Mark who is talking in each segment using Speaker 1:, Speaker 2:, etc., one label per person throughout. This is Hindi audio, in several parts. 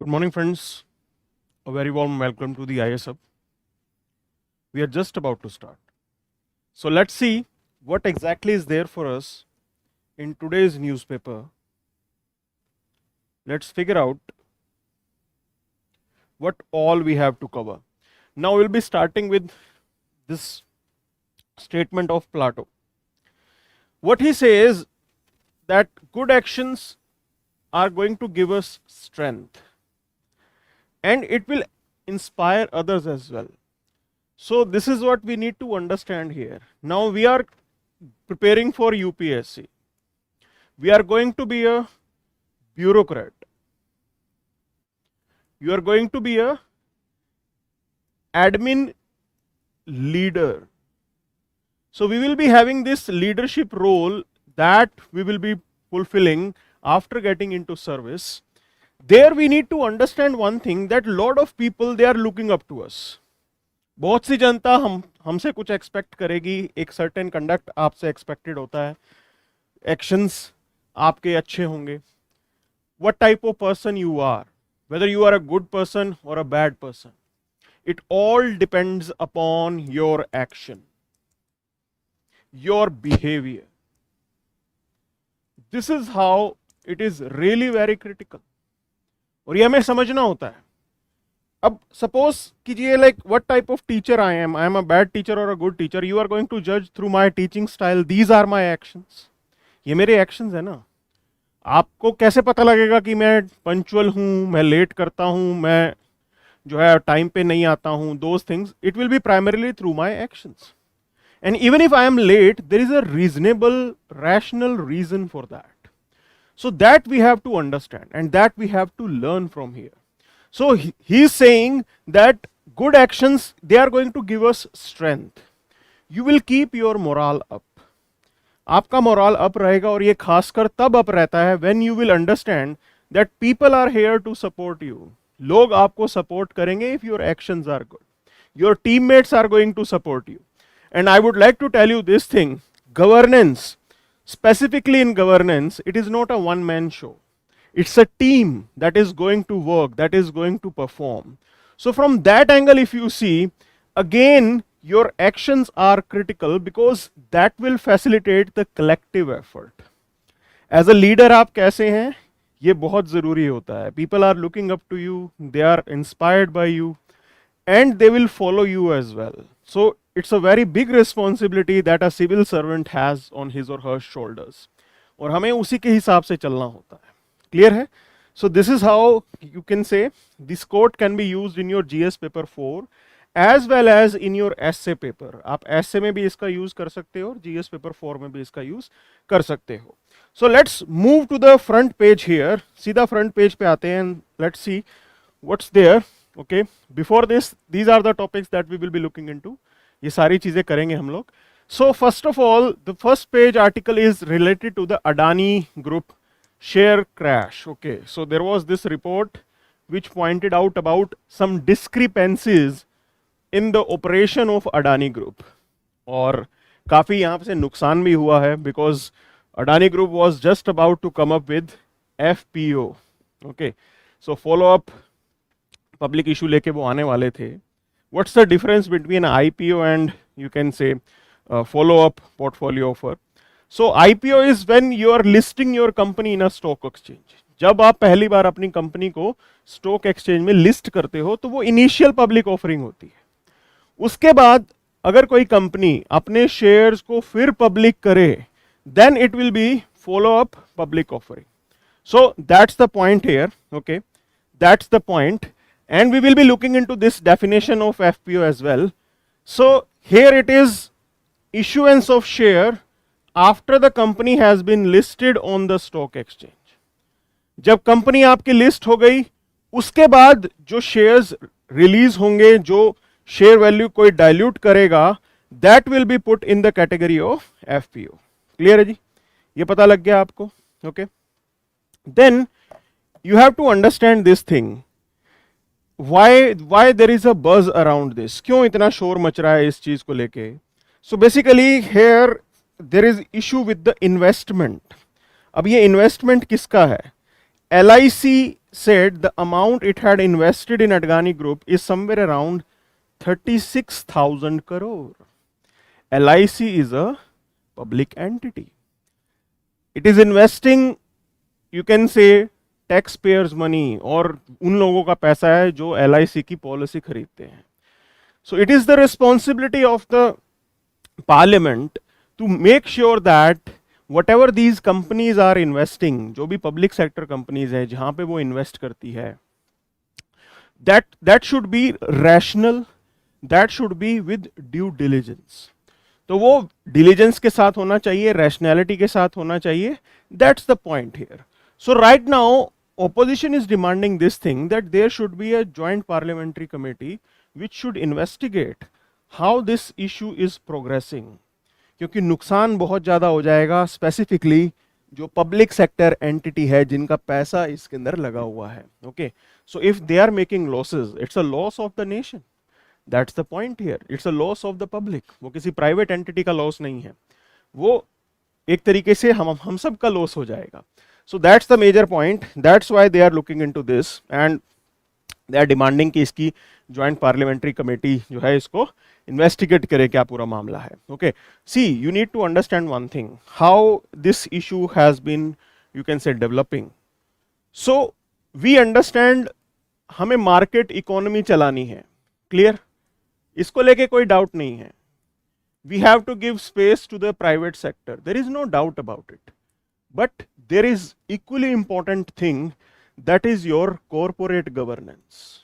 Speaker 1: Good morning, friends. A very warm welcome to the IS Hub. We are just about to start. So, let's see what exactly is there for us in today's newspaper. Let's figure out what all we have to cover. Now, we'll be starting with this statement of Plato. What he says that good actions are going to give us strength and it will inspire others as well. So this is what we need to understand here. Now we are preparing for UPSC. We are going to be a bureaucrat. You are going to be a admin leader. So we will be having this leadership role that we will be fulfilling after getting into service. There we need to understand one thing, that lot of people, they are looking up to us. बहुत सी जनता हमसे कुछ एक्सपेक्ट करेगी, एक सर्टेन कंडक्ट आपसे एक्सपेक्टेड होता है, एक्शंस आपके अच्छे होंगे. What type of person you are, whether you are a good person or a bad person, it all depends upon your action, your behavior. This is how it is really very critical. और ये हमें समझना होता है. अब सपोज कीजिए, like what type of teacher I am a bad teacher और a good teacher. You are going to जज through my teaching style. These are my actions. ये मेरे एक्शंस है ना. आपको कैसे पता लगेगा कि मैं पंक्चुअल हूं, मैं लेट करता हूं, मैं जो है टाइम पे नहीं आता हूं? Those things it will be primarily through my actions. And even if I am late, there is a reasonable rational reason for that. So that we have to understand and that we have to learn from here. So he is saying that good actions, they are going to give us strength. You will keep your morale up. आपका मोरल अप रहेगा, और ये खासकर तब अप रहता है when you will understand that people are here to support you. लोग आपको सपोर्ट करेंगे if your actions are good. Your teammates are going to support you. And I would like to tell you this thing. Governance, specifically in governance, it is not a one-man show. It's a team that is going to work, that is going to perform. So from that angle, if you see, again, your actions are critical because that will facilitate the collective effort. As a leader, आप कैसे हैं, ये बहुत ज़रूरी होता है. People are looking up to you, they are inspired by you, and they will follow you as well. So it's a very big responsibility that a civil servant has on his or her shoulders. और हमें उसी के हिसाब से चलना होता है. क्लियर है? So this is how you can say this quote can be used in your GS paper 4 as well as in your SA paper. आप एसए में भी इसका यूज कर सकते हो और जीएस पेपर 4 में भी इसका यूज कर सकते हो. So let's move to the front page here. सीधा फ्रंट पेज पे आते हैं. Let's see what's there. Okay, before this, these are the topics that we will be looking into. ये सारी चीजें करेंगे हम लोग. So first of all, the first page article is related to the Adani group share crash. Okay, so there was this report which pointed out about some discrepancies in the operation of Adani Group. और काफ़ी यहाँ से नुकसान भी हुआ है because Adani Group was just about to come up with FPO. Okay, so follow up public issue लेके वो आने वाले थे. What's the difference between IPO and you can say follow up portfolio offer? So IPO is when you are listing your company in a stock exchange. जब आप पहली बार अपनी कंपनी को स्टॉक एक्सचेंज में लिस्ट करते हो तो वो इनिशियल पब्लिक ऑफरिंग होती है. उसके बाद अगर कोई कंपनी अपने शेयर्स को फिर पब्लिक करे, then it will be follow up public offering. So that's the point here. Okay, that's the point, and we will be looking into this definition of FPO as well. So here it is issuance of share after the company has been listed on the stock exchange. जब कंपनी आपकी लिस्ट हो गई, उसके बाद जो शेयर्स रिलीज होंगे, जो शेयर वैल्यू कोई डाइल्यूट करेगा, that will be put in the category of FPO. Clear है जी? ये पता लग गया आपको? Okay, then you have to understand this thing. why there is a buzz around this? क्यों इतना शोर मच रहा है इस चीज को लेके? So basically here there is issue with the investment. अब ये इन्वेस्टमेंट किसका है? LIC said the amount it had invested in Adani Group is somewhere around 36,000 crore. LIC is a public entity. It is investing, you can say, taxpayers money, और उन लोगों का पैसा है जो LIC की पॉलिसी खरीदते हैं. So it is the responsibility of the parliament to make sure that whatever these companies are investing, जो भी public sector companies है जहां पे वो invest करती है, that should be rational, that should be with due diligence. तो वो diligence के साथ होना चाहिए, rationality के साथ होना चाहिए. That's the point here. So right now opposition is demanding this thing, that there should be a joint parliamentary committee which should investigate how this issue is progressing, क्योंकि नुकसान बहुत ज़्यादा हो जाएगा स्पेसिफिकली जो पब्लिक सेक्टर एंटिटी है जिनका पैसा इसके अंदर लगा हुआ है. Okay, so if they are making losses, it's a loss of the nation. That's the point here. It's a loss of the public. वो किसी प्राइवेट एंटिटी का लॉस नहीं है, वो एक तरीके से हम सब का लॉस हो जाएगा. So that's the major point. That's why they are looking into this and they are demanding कि इसकी ज्वाइंट पार्लियामेंट्री कमेटी जो है इसको इन्वेस्टिगेट करे क्या पूरा मामला है. Okay, see you need to understand one thing, how this issue has been, you can say, developing. So we understand हमें मार्केट इकोनॉमी चलानी है, क्लियर, इसको लेके कोई डाउट नहीं है. We have to give space to the private sector, there is no doubt about it. But there is equally important thing, that is your corporate governance.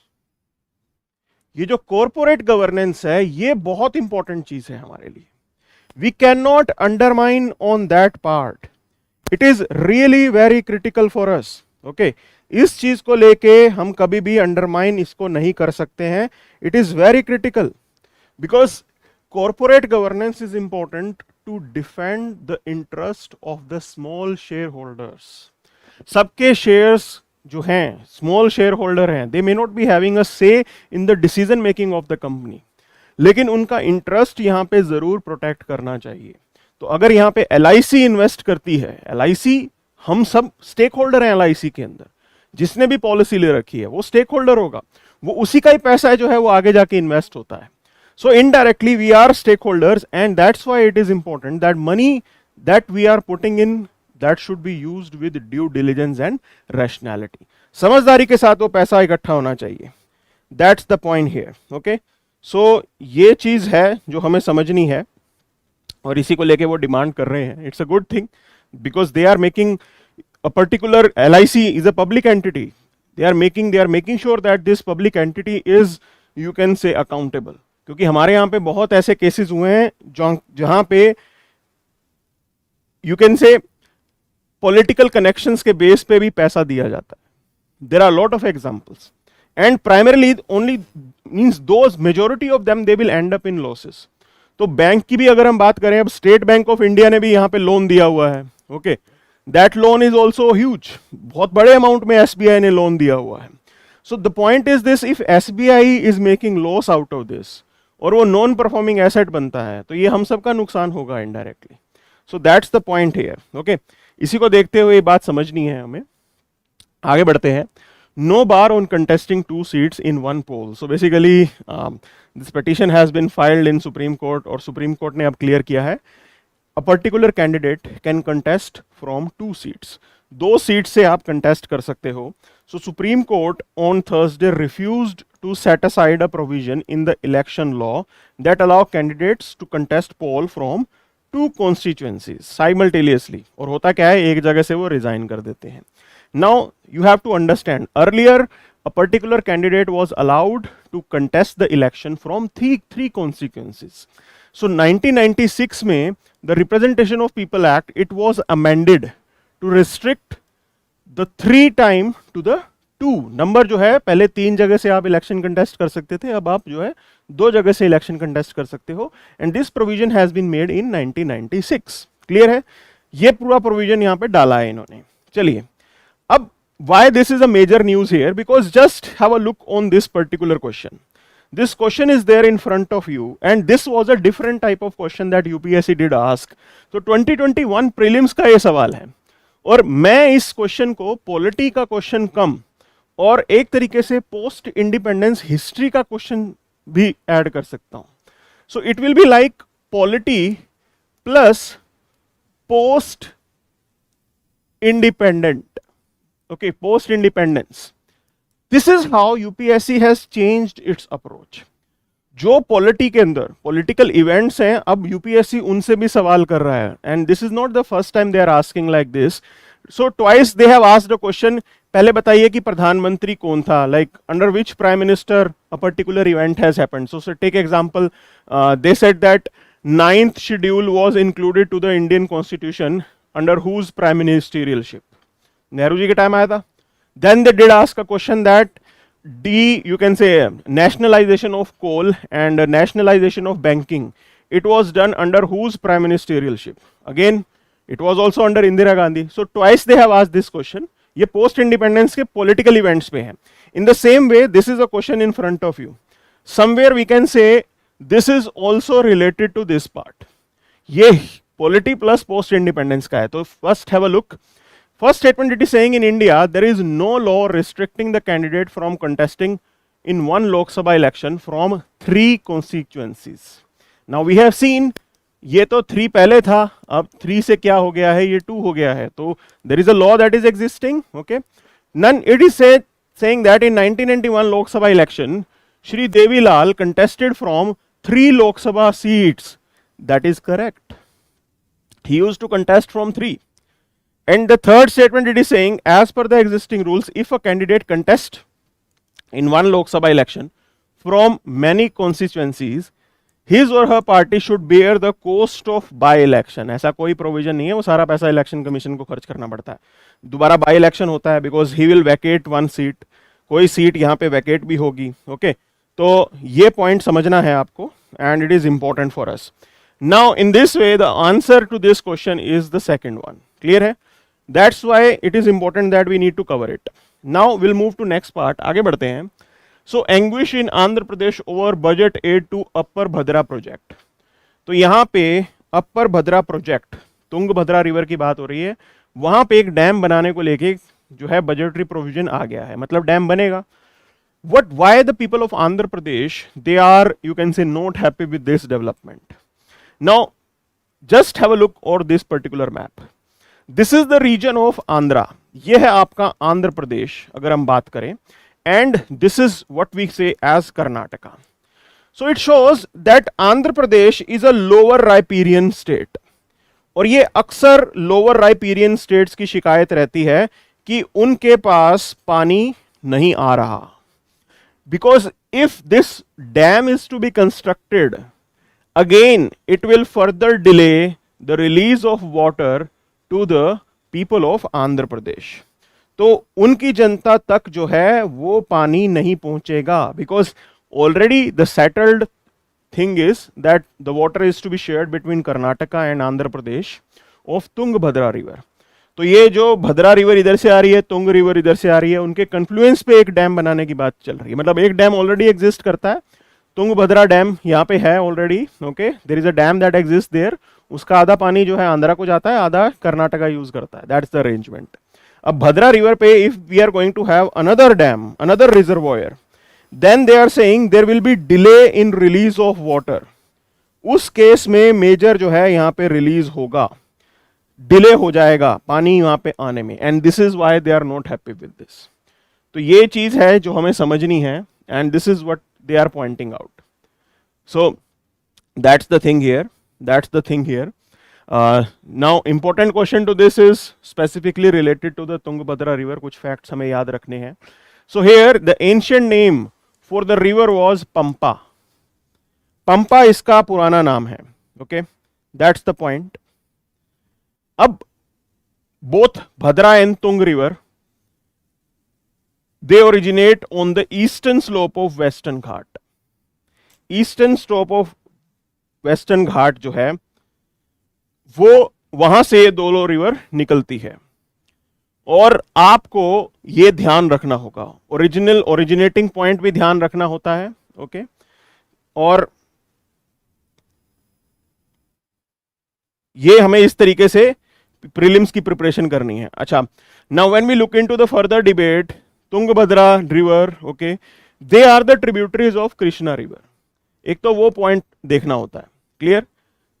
Speaker 1: ये जो कॉरपोरेट गवर्नेंस है ये बहुत इंपॉर्टेंट चीज है हमारे लिए. We can not undermine on that part. It is really very critical for us. Okay, इस चीज को लेके हम कभी भी अंडरमाइन इसको नहीं कर सकते हैं. It is very critical because corporate governance is important to defend the interest of the small share holders. सबके शेयर्स जो हैं, स्मॉल शेयर होल्डर हैं, they may not be having a say in the decision making of the company, लेकिन उनका इंटरेस्ट यहाँ पे जरूर प्रोटेक्ट करना चाहिए. तो अगर यहाँ पे LIC इन्वेस्ट करती है, LIC, हम सब स्टेक होल्डर हैं LIC के अंदर, जिसने भी पॉलिसी ले रखी है वो स्टेक होल्डर होगा, वो उसी का ही पैसा है जो है वो आगे जाके इन्वेस्ट होता है. So indirectly we are stakeholders and that's why it is important that money that we are putting in, that should be used with due diligence and rationality. समझदारी के साथ वो पैसा इकट्ठा होना चाहिए. That's the point here. Okay, so ये चीज है जो हमें समझनी है और इसी को लेके वो डिमांड कर रहे हैं. It's a good thing because they are making a particular, LIC is a public entity. They are making sure that this public entity is, you can say, accountable. क्योंकि हमारे यहाँ पे बहुत ऐसे केसेस हुए हैं जहां पे you can say political connections के बेस पे भी पैसा दिया जाता है. There are lot of examples and primarily only means those, majority of them they will end up in losses. तो बैंक की भी अगर हम बात करें, अब स्टेट बैंक ऑफ इंडिया ने भी यहाँ पे लोन दिया हुआ है. Okay, that loan is also huge. बहुत बड़े अमाउंट में SBI ने लोन दिया हुआ है. So the point is this, if SBI is making loss out of this और वो नॉन परफॉर्मिंग एसेट बनता है तो ये हम सबका नुकसान होगा indirectly. So that's the point here. Okay, इसी को देखते हुए ये बात समझनी है हमें. आगे बढ़ते हैं. No bar on contesting 2 seats in 1 poll. So basically this petition has been filed in Supreme Court और सुप्रीम कोर्ट ने अब क्लियर किया है, a particular candidate can contest from 2 seats. 2 seat से आप कंटेस्ट कर सकते हो. So Supreme Court on Thursday refused to set aside a provision in the election law that allow candidates to contest poll from 2 constituencies simultaneously. और होता क्या है, एक जगह से वो रिजाइन कर देते हैं. Now you have to understand, earlier a particular candidate was allowed to contest the election from three constituencies. So 1996 में the Representation of People Act, it was amended to restrict the 3 time to the 2. Number जो है, पहले 3 जगह से आप इलेक्शन कंटेस्ट कर सकते थे, अब आप जो है 2 जगह से इलेक्शन कंटेस्ट कर सकते हो. And this provision has been made in 1996. Clear है, ये पूरा प्रोविजन यहाँ पे डाला है इन्होंने. चलिए, अब why this is a major news here, because just have a look on this particular question. This question is there in front of you and this was a different type of question that UPSC did ask. तो 2021 प्रीलिम्स का ये सवाल है और मैं इस क्वेश्चन को पॉलिटी का क्वेश्चन कम और एक तरीके से पोस्ट इंडिपेंडेंस हिस्ट्री का क्वेश्चन भी ऐड कर सकता हूं. So it will be like polity plus post independent. Okay, post independence. This is how UPSC has changed it's approach. जो पॉलिटी के अंदर पॉलिटिकल इवेंट्स हैं, अब यूपीएससी उनसे भी सवाल कर रहा है. And this is not the first time they are asking like this. So twice they have asked a question. पहले बताइए कि प्रधानमंत्री कौन था, like under which prime minister a particular event has happened. So take example, they said that 9th schedule was included to the Indian constitution under whose prime ministerialship. Nehru ji के टाइम आया था. Then they did ask a question that you can say nationalization of coal and nationalization of banking, it was done under whose prime ministerialship. Again, it was also under Indira Gandhi. So twice they have asked this question. ये post independence के political events पे है. In the same way, this is a question in front of you. Somewhere we can say this is also related to this part. ये polity plus post independence का है. तो first have a look. First statement, it is saying in India there is no law restricting the candidate from contesting in one Lok Sabha election from 3 constituencies. Now we have seen ये तो 3 पहले था, अब 3 से क्या हो गया है, ये 2 हो गया है. तो there is a law that is existing. Okay, none. It is saying that in 1991 Lok Sabha election, Shri Devi Lal contested from 3 Lok Sabha seats. That is correct. He used to contest from 3. And the third statement, it is saying, as per the existing rules, if a candidate contests in one Lok Sabha election from many constituencies, his or her party should bear the cost of by-election. ऐसा कोई प्रोविजन नहीं है, वो सारा पैसा इलेक्शन कमीशन को खर्च करना पड़ता है. दोबारा बाई इलेक्शन होता है because he will Venkat 1 seat. कोई सीट यहाँ पे वैकेट भी होगी. ओके, तो ये पॉइंट समझना है आपको, and it is important for us. Now in this way the answer to this question is the second one. Clear है? That's why it is important that we need to cover it. Now we'll move to next part. आगे बढ़ते हैं. So anguish in Andhra Pradesh over budget aid to Upper Bhadra project. तो यहाँ पे अपर भद्रा प्रोजेक्ट, तुंगभद्रा रिवर की बात हो रही है. वहां पे एक डैम बनाने को लेके जो है बजटरी प्रोविजन आ गया है, मतलब डैम बनेगा. Why the people of Andhra Pradesh, they are, you can say, not happy with this development. Now just have a look over this particular map. This is the region of Andhra. ये है आपका आंध्र प्रदेश अगर हम बात करें, and this is what we say as Karnataka. So it shows that Andhra Pradesh is a lower riparian state. और ये अक्सर लोअर राइपीरियन स्टेट्स की शिकायत रहती है कि उनके पास पानी नहीं आ रहा. Because if this dam is to be constructed, again it will further delay the release of water to the people of Andhra Pradesh. तो उनकी जनता तक जो है वो पानी नहीं पहुंचेगा, because already the settled thing is that the water is to be shared between Karnataka and Andhra Pradesh of Tungabhadra river. तो ये जो भद्रा रिवर इधर से आ रही है, तुंग रिवर इधर से आ रही है, उनके कन्फ्लुएंस पे एक डैम बनाने की बात चल रही है. मतलब एक डैम ऑलरेडी एग्जिस्ट करता है, तुंगभद्रा डैम यहाँ पे है already. Okay, there is a dam that exist there. उसका आधा पानी जो है आंध्रा को जाता है, आधा कर्नाटका यूज करता है. That's the arrangement. अब भद्रा रिवर पे if we are going to have another dam, another reservoir, then they are saying there will be delay in release of water. उस केस में मेजर जो है यहाँ पे रिलीज होगा, डिले हो जाएगा पानी यहाँ पे आने में, and this is why they are not happy with this. तो ये चीज है जो हमें समझनी है, and this is what they are pointing out. So that's the thing here. That's the thing here. Now important question to this is specifically related to the Tungabhadra river. कुछ facts हमें याद रखने हैं. So here the ancient name for the river was Pampa. Pampa इसका पुराना नाम है. Okay, that's the point. अब both Bhadra and Tung river, they originate on the eastern slope of Western Ghat. Eastern slope of Western Ghat जो है वो वहां से दोनों रिवर निकलती है. और आपको ये ध्यान रखना होगा, ओरिजिनेटिंग पॉइंट भी ध्यान रखना होता है. ओके, और ये हमें इस तरीके से प्रीलिम्स की प्रिपरेशन करनी है. अच्छा, now when we look into the further debate, Tungabhadra river, okay, they are the tributaries of Krishna river. एक तो वो पॉइंट देखना होता है, क्लियर।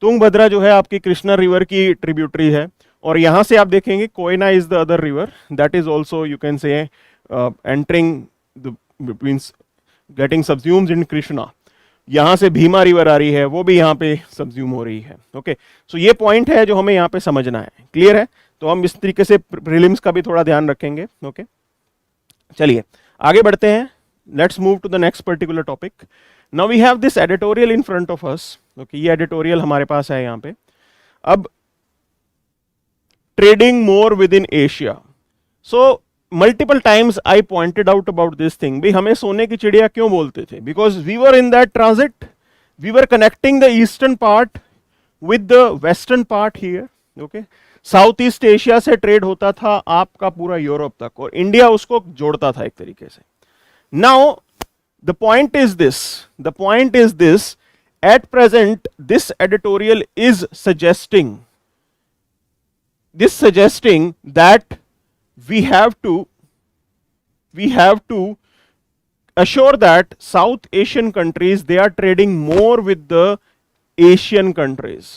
Speaker 1: तुंगभद्रा जो है आपकी कृष्णा रिवर की ट्रिब्यूटरी है, और यहां से आप देखेंगे Koyna is the other river that is also you can say entering the means getting subsumed in Krishna. यहां से भीमा रिवर आ रही है, वो भी यहाँ पे सब्ज्यूम हो रही है, ओके। सो ये पॉइंट है जो हमें यहाँ पे समझना है, क्लियर है। तो हम इस तरीके से प्रीलिम्स का भी थोड़ा ध्यान रखेंगे, ओके। चलिए आगे बढ़ते हैं, let's move to the next particular topic. Now we have this editorial in front of us, okay, ये एडिटोरियल हमारे पास है यहाँ पे। अब trading more within Asia, so multiple times I pointed out about this thing, भाई हमें सोने की चिड़िया क्यों बोलते थे, because we were in that transit, we were connecting the eastern part with the western part here, okay. South east Asia से ट्रेड होता था आपका पूरा यूरोप तक, और इंडिया उसको जोड़ता था एक तरीके से। Now the point is this, at present this editorial is suggesting that we have to assure that South Asian countries, they are trading more with the Asian countries.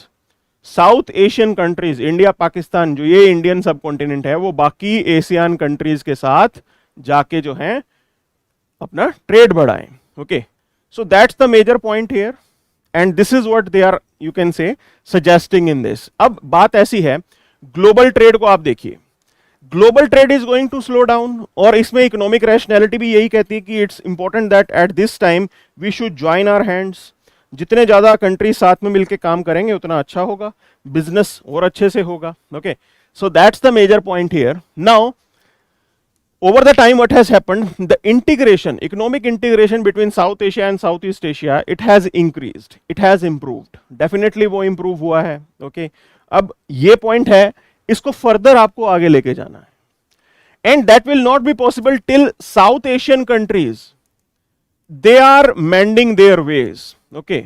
Speaker 1: South Asian countries, India Pakistan, जो ये इंडियन सब कॉन्टिनेंट है, वो बाकी एशियन कंट्रीज के साथ जाके जो है अपना ट्रेड बढ़ाएं, okay. So that's the major point here, and this is what they are you can say suggesting in this. अब बात ऐसी है, ग्लोबल ट्रेड को आप देखिए, global trade is going to slow down, और इसमें इकोनॉमिक रैशनैलिटी भी यही कहती है कि it's important that at this time we should join our hands. जितने ज्यादा कंट्री साथ में मिलकर काम करेंगे उतना अच्छा होगा, बिजनेस और अच्छे से होगा, okay. So that's the major point here. Now over the time what has happened, the integration, economic integration between South Asia and Southeast Asia, it has increased, it has improved, definitely वो improve हुआ है, okay। अब ये point है, इसको further आपको आगे लेके जाना है, and that will not be possible till South Asian countries they are mending their ways, okay।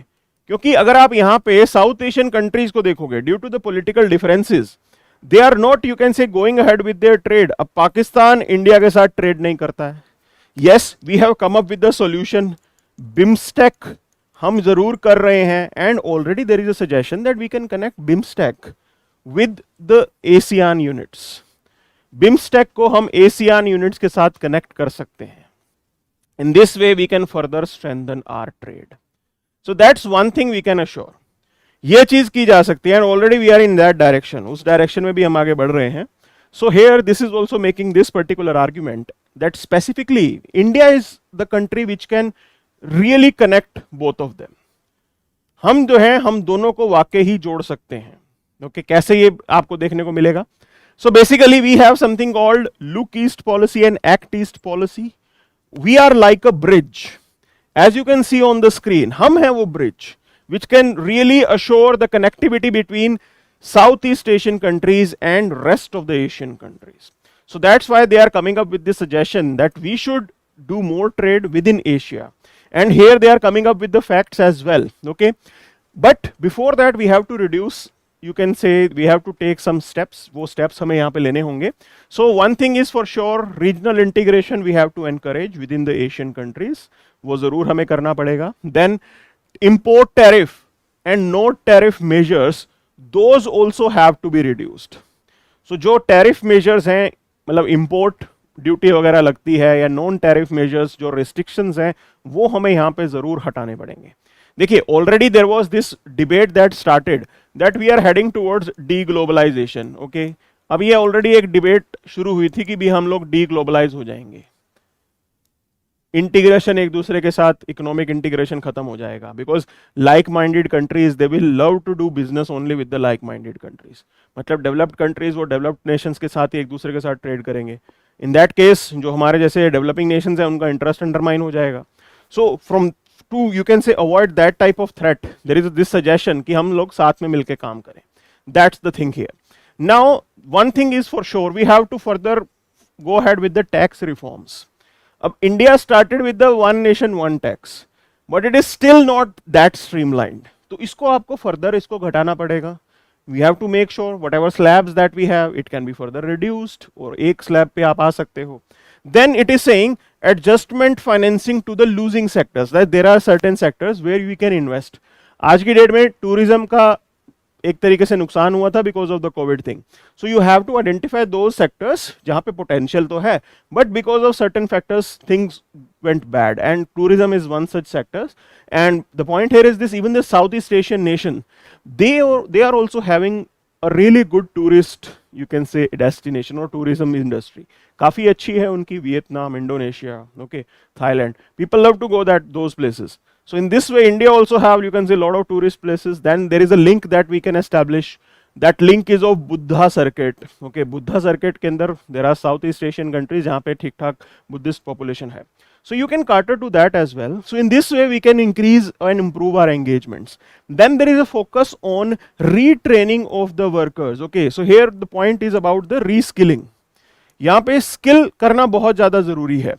Speaker 1: क्योंकि अगर आप यहां पे South Asian countries को देखोगे, due to the political differences, they are not you can say going ahead with their trade। अब पाकिस्तान इंडिया के साथ ट्रेड नहीं करता है, yes we have come up with the solution, BIMSTEC हम जरूर कर रहे हैं, and already there is a suggestion that we can connect BIMSTEC with the ASEAN units। BIMSTEC को हम ASEAN units के साथ कनेक्ट कर सकते हैं, in this way we can further strengthen our trade। so that's one thing we can assure, ये चीज की जा सकती है, and already we are in that direction, उस डायरेक्शन में भी हम आगे बढ़ रहे हैं। So here this is also making this particular argument that specifically India is the country which can really connect both of them. हम जो है हम दोनों को वाकई ही जोड़ सकते हैं, ओके। कैसे ये आपको देखने को मिलेगा? So basically we have something called look east policy and act east policy. We are like a bridge, as you can see on the screen, हम हैं वो bridge which can really assure the connectivity between Southeast Asian countries and rest of the Asian countries. So that's why they are coming up with this suggestion that we should do more trade within Asia. And here they are coming up with the facts as well, okay. But before that we have to reduce, you can say we have to take some steps, वो steps हमें यहाँ पे लेने होंगे। So one thing is for sure, regional integration we have to encourage within the Asian countries, वो जरूर हमें करना पड़ेगा। Then import tariff and no tariff measures, those also have to be reduced। so जो tariff measures हैं, मतलब import duty वगैरह लगती है, या non tariff measures जो restrictions हैं, वो हमें यहाँ पे जरूर हटाने पड़ेंगे। देखिए already there was this debate that started that we are heading towards deglobalization, okay। अब ये already एक debate शुरू हुई थी कि भी हम लोग deglobalize हो जाएंगे, इंटीग्रेशन एक दूसरे के साथ, इकोनॉमिक इंटीग्रेशन खत्म हो जाएगा, because like minded countries they will love to do business only with the like minded countries. मतलब डेवलप्ड कंट्रीज वो डेवलप्ड नेशंस के साथ ही एक दूसरे के साथ ट्रेड करेंगे। इन दैट केस जो हमारे जैसे डेवलपिंग नेशंस हैं उनका इंटरेस्ट अंडरमाइन हो जाएगा। So from to you can say avoid that type of threat, there is this suggestion कि हम लोग साथ में मिलकर काम करें। That's the thing here. Now one thing is for sure, we have to further go ahead with the tax reforms. अब India started with the one nation one tax, but it is still not that streamlined, तो इसको आपको फर्दर इसको घटाना पड़ेगा। We have to make sure whatever slabs that we have, it can be further reduced, और एक स्लैब पे आप आ सकते हो। Then it is saying adjustment financing to the losing sectors, that there are certain sectors where we can invest. आज की डेट में टूरिज्म का एक तरीके से नुकसान हुआ था because of the covid thing. So you have to identify those sectors जहां पे पोटेंशियल तो है, but because of certain factors things went bad, and tourism is one such sectors. And the point here is this: even the Southeast Asian nation, they are also having a really good tourist, you can say, destination or tourism industry. काफी अच्छी है उनकी, Vietnam, Indonesia, okay, Thailand. People love to go those places. So in this way, India also have, you can say, a lot of tourist places. Then there is a link that we can establish. That link is of Buddha circuit. Okay, Buddha circuit के अंदर there are Southeast Asian countries जहाँ पे ठीक ठाक Buddhist population है. So you can cater to that as well. So in this way, we can increase and improve our engagements. Then there is a focus on retraining of the workers. Okay, so here the point is about the reskilling. यहाँ पे स्किल करना बहुत ज़्यादा ज़रूरी है,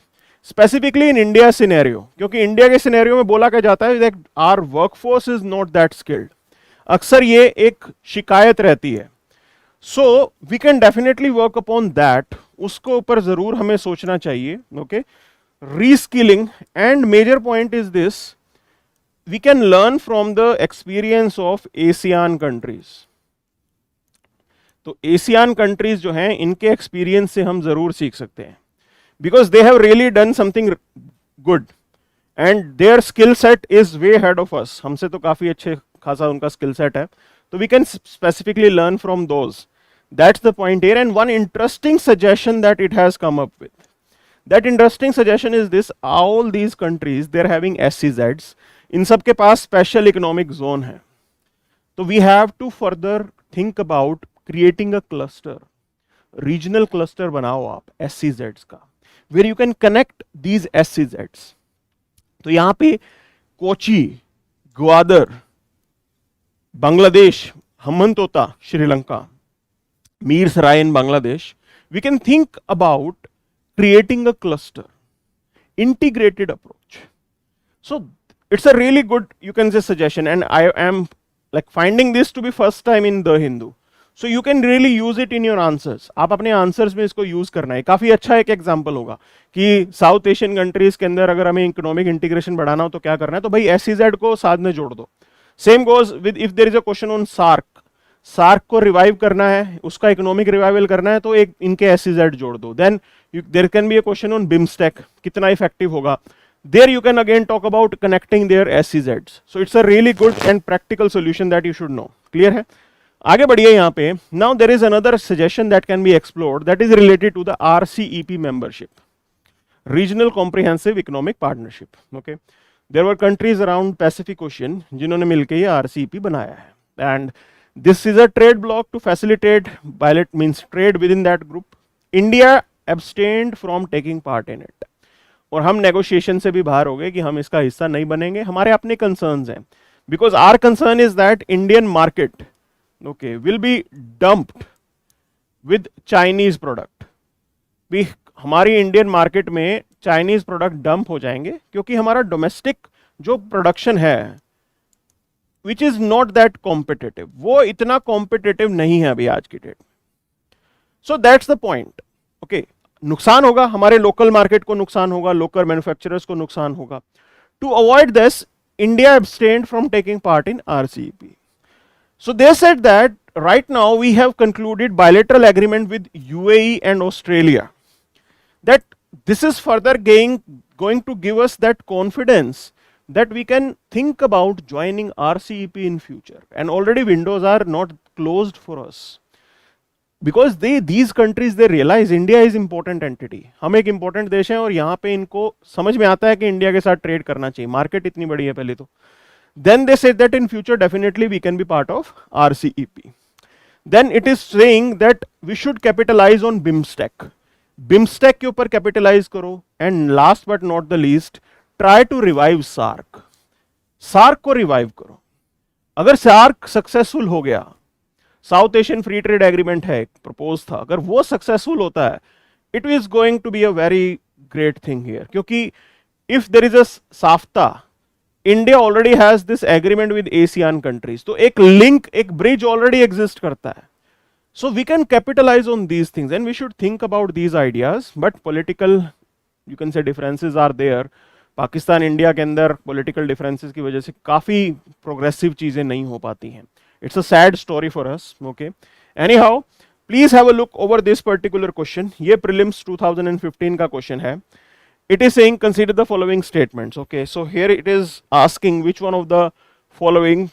Speaker 1: स्पेसिफिकली इन इंडिया सिनेरियो, क्योंकि इंडिया के सिनेरियो में बोला क्या जाता है that our workforce is not that skilled. अक्सर ये एक शिकायत रहती है. So we can definitely work upon that, उसको ऊपर ज़रूर हमें सोचना चाहिए. Okay, reskilling. And major point is this, we can learn from the experience of ASEAN countries. तो एशियान कंट्रीज जो हैं, इनके एक्सपीरियंस से हम जरूर सीख सकते हैं, because they have really done something good and their skill set is way head of us. हमसे तो काफी अच्छे खासा उनका स्किल सेट है, तो we can specifically learn from those. That's the point here. And one interesting suggestion that it has come up with, that interesting suggestion is this: all these countries they are having SEZs, इन सब के पास स्पेशल इकोनॉमिक जोन है. तो we have to further think about creating a cluster, regional cluster बनाओ आप SEZs का, where you can connect these SEZs. तो यहां पे कोची, ग्वादर, बांग्लादेश, हम्बनतोता, श्रीलंका, मीर सराय इन Bangladesh, we can think about creating a cluster, integrated approach. So it's a really good, you can say, suggestion, and I am like finding this to be first time in The Hindu. So you can really use it in your answers. आप अपने आंसर्स में इसको यूज करना है. काफी अच्छा एक एग्जांपल होगा कि साउथ एशियन कंट्रीज के अंदर अगर हमें इकोनॉमिक इंटीग्रेशन बढ़ाना हो तो क्या करना है, तो भाई SEZ को साथ में जोड़ दो. Same goes with if there is a question on SAARC को रिवाइव करना है, उसका इकोनॉमिक रिवाइवल करना है, तो एक इनके SEZ जोड़ दो. Then there can be a question on BIMSTEC, कितना इफेक्टिव होगा. There you can again talk about connecting their SEZs. So it's a really good and practical solution that you should know. Clear है? आगे बढ़िए यहाँ पे. Now there is another suggestion that can be explored that is related to the RCEP membership, Regional Comprehensive Economic Partnership. Okay, there were countries around Pacific Ocean जिन्होंने मिलके ये RCEP बनाया है, and this is a trade bloc to facilitate means trade within that group. India abstained from taking part in it. और हम नेगोशिएशन से भी बाहर हो गए कि हम इसका हिस्सा नहीं बनेंगे. हमारे अपने कंसर्न्स हैं, because our concern is that Indian market okay will be dumped with Chinese product. भी हमारी इंडियन मार्केट में चाइनीज प्रोडक्ट डंप हो जाएंगे, क्योंकि हमारा डोमेस्टिक जो प्रोडक्शन है which is not that competitive, वो इतना कॉम्पिटिटिव नहीं है अभी आज की डेट में. सो दैट्स द पॉइंट. ओके, नुकसान होगा, हमारे लोकल मार्केट को नुकसान होगा, लोकल मैन्युफैक्चरर्स को नुकसान होगा. To avoid this, India abstained from taking part in RCEP. So they said that right now we have concluded bilateral agreement with UAE and Australia, that this is further going to give us that confidence that we can think about joining RCEP in future, and already windows are not closed for us, because these countries they realize India is important entity. हम एक important देश हैं और यहाँ पे इनको समझ में आता है कि इंडिया के साथ ट्रेड करना चाहिए, मार्केट इतनी बड़ी है पहले तो. Then they said that in future definitely we can be part of RCEP. Then it is saying that we should capitalize on BIMSTEC. BIMSTEC के ऊपर capitalize करो, and last but not the least try to revive SARC. SARC को revive करो. अगर SARC successful हो गया, South Asian free trade agreement है, प्रपोज था, अगर वो सक्सेसफुल होता है, it is going to be a very great thing here. क्योंकि if there is a SAFTA, India already has this agreement with Asian countries, तो एक लिंक, एक ब्रिज ऑलरेडी एग्जिस्ट करता है. So we can capitalize on these things and we should think about these ideas, but political, you can say, differences are there. Pakistan India के अंदर पॉलिटिकल डिफरेंसेस की वजह से काफ़ी प्रोग्रेसिव चीज़ें नहीं हो पाती हैं. It's a sad story for us. Okay, any how, please have a look over this particular question. ये प्रीलिम्स 2015 का क्वेश्चन है. It is saying consider the following statements. Okay, so here it is asking which one of the following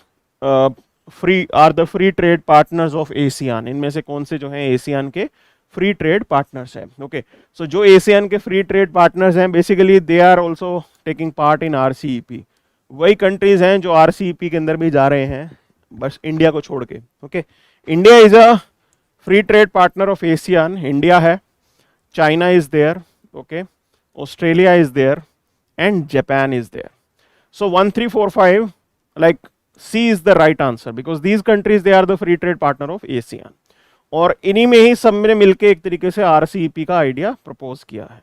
Speaker 1: are the free trade partners of ASEAN. इनमें से कौन से जो हैं ASEAN के फ्री ट्रेड पार्टनर्स हैं. ओके, सो जो ASEAN के फ्री ट्रेड पार्टनर्स हैं basically they are also taking part in RCEP. वही कंट्रीज हैं जो RCEP के अंदर भी जा रहे हैं, बस इंडिया को छोड़ के. Okay, India is a free trade partner of ASEAN. India है, China is there, okay, Australia is there, and Japan is there. So 1, 3, 4, 5, like C is the right answer because these countries they are the free trade partner of ASEAN. और इन्हीं में ही सब ने मिलके एक तरीके से RCEP का आइडिया प्रपोज किया है.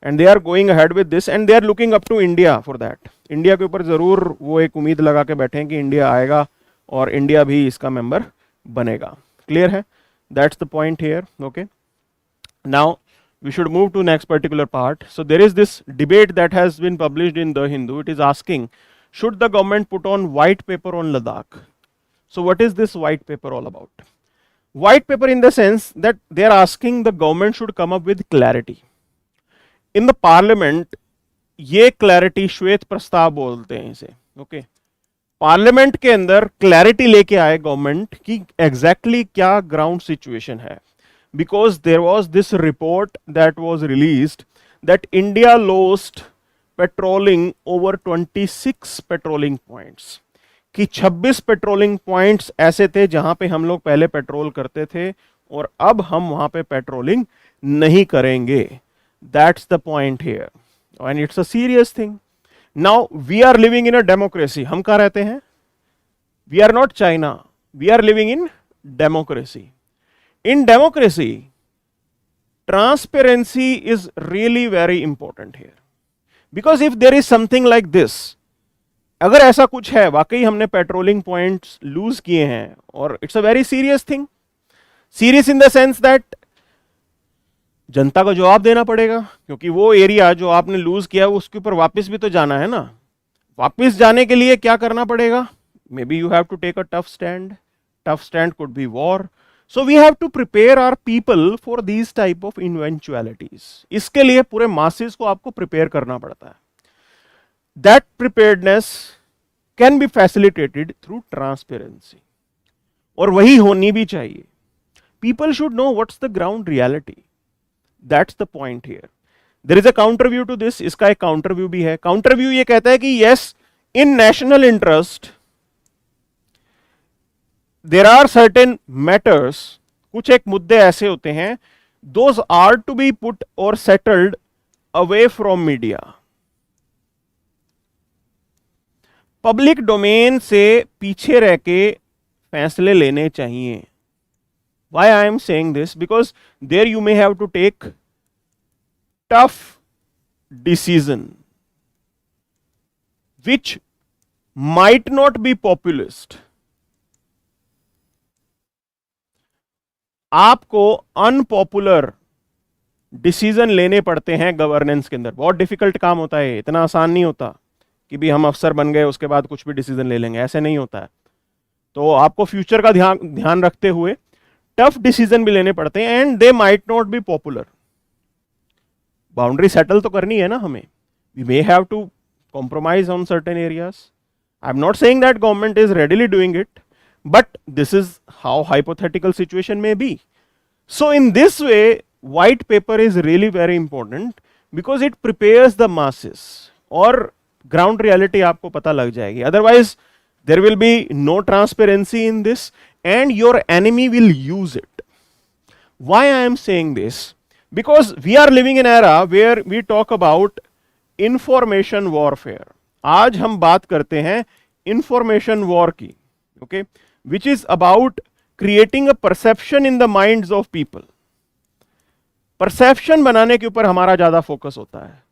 Speaker 1: And they are going ahead with this and they are looking up to India for that. India के ऊपर जरूर वो एक उम्मीद लगा के बैठे हैं कि इंडिया आएगा और इंडिया भी इसका मेंबर बनेगा. क्लियर है? That's the point here. Okay, now we should move to next particular part. So there is this debate that has been published in The Hindu. It is asking, should the government put on white paper on Ladakh? So what is this white paper all about? White paper in the sense that they are asking the government should come up with clarity. In the parliament, ये clarity श्वेत प्रस्ताव बोलते हैं इसे. Okay, पार्लियामेंट के अंदर क्लैरिटी लेके आए गवर्नमेंट कि एग्जैक्टली क्या ग्राउंड सिचुएशन है. Because there was this report that was released that India lost patrolling over 26 patrolling points. कि 26 पेट्रोलिंग पॉइंट्स ऐसे थे जहां पे हम लोग पहले पेट्रोल करते थे और अब हम वहां पे पेट्रोलिंग नहीं करेंगे. That's the point here and it's a serious thing. Now we are living in a democracy. हम कहां रहते हैं? We are not China, we are living in democracy. In democracy, transparency is really very important here. Because if there is something like this, अगर ऐसा कुछ है, वाकई हमने पेट्रोलिंग पॉइंट्स लूज किए हैं और it's a very serious thing. Serious in the sense that जनता को जवाब देना पड़ेगा क्योंकि वो एरिया जो आपने लूज किया उसके ऊपर वापस भी तो जाना है ना. वापस जाने के लिए क्या करना पड़ेगा? Maybe you have to take a tough stand. Tough stand could be war. So we have to prepare our people for these type of eventualities. इसके लिए पूरे masses को आपको prepare करना पड़ता है. That preparedness can be facilitated through transparency. और वही होनी भी चाहिए. People should know what's the ground reality. That's the point here. There is a counter view to this. इसका एक counter view भी है. Counter view ये कहता है कि yes, in national interest there are certain matters, कुछ एक मुद्दे ऐसे होते हैं, those are to be put or settled away from media. Public domain से पीछे रह के फैसले लेने चाहिए. Why I am saying this? Because there you may have to take tough decision which might not be populist. आपको अनपॉपुलर डिसीजन लेने पड़ते हैं गवर्नेंस के अंदर. बहुत डिफिकल्ट काम होता है, इतना आसान नहीं होता कि भी हम अफसर बन गए उसके बाद कुछ भी डिसीजन ले लेंगे, ऐसे नहीं होता है. तो आपको फ्यूचर का ध्यान रखते हुए टफ डिसीजन भी लेने पड़ते हैं and they might not be popular. Boundary settle तो करनी है ना हमें. We may have to compromise on certain areas. I am not saying that government is readily doing it, but this is how hypothetical situation may be. So in this way, white paper is really very important because it prepares the masses. और ground reality आपको पता लग जाएगी. Otherwise, there will be no transparency in this and your enemy will use it. Why I am saying this? Because we are living in an era where we talk about information warfare. आज हम बात करते हैं information war की. Okay? Which is about creating a perception in the minds of people. Perception बनाने के ऊपर हमारा ज्यादा फोकस होता है.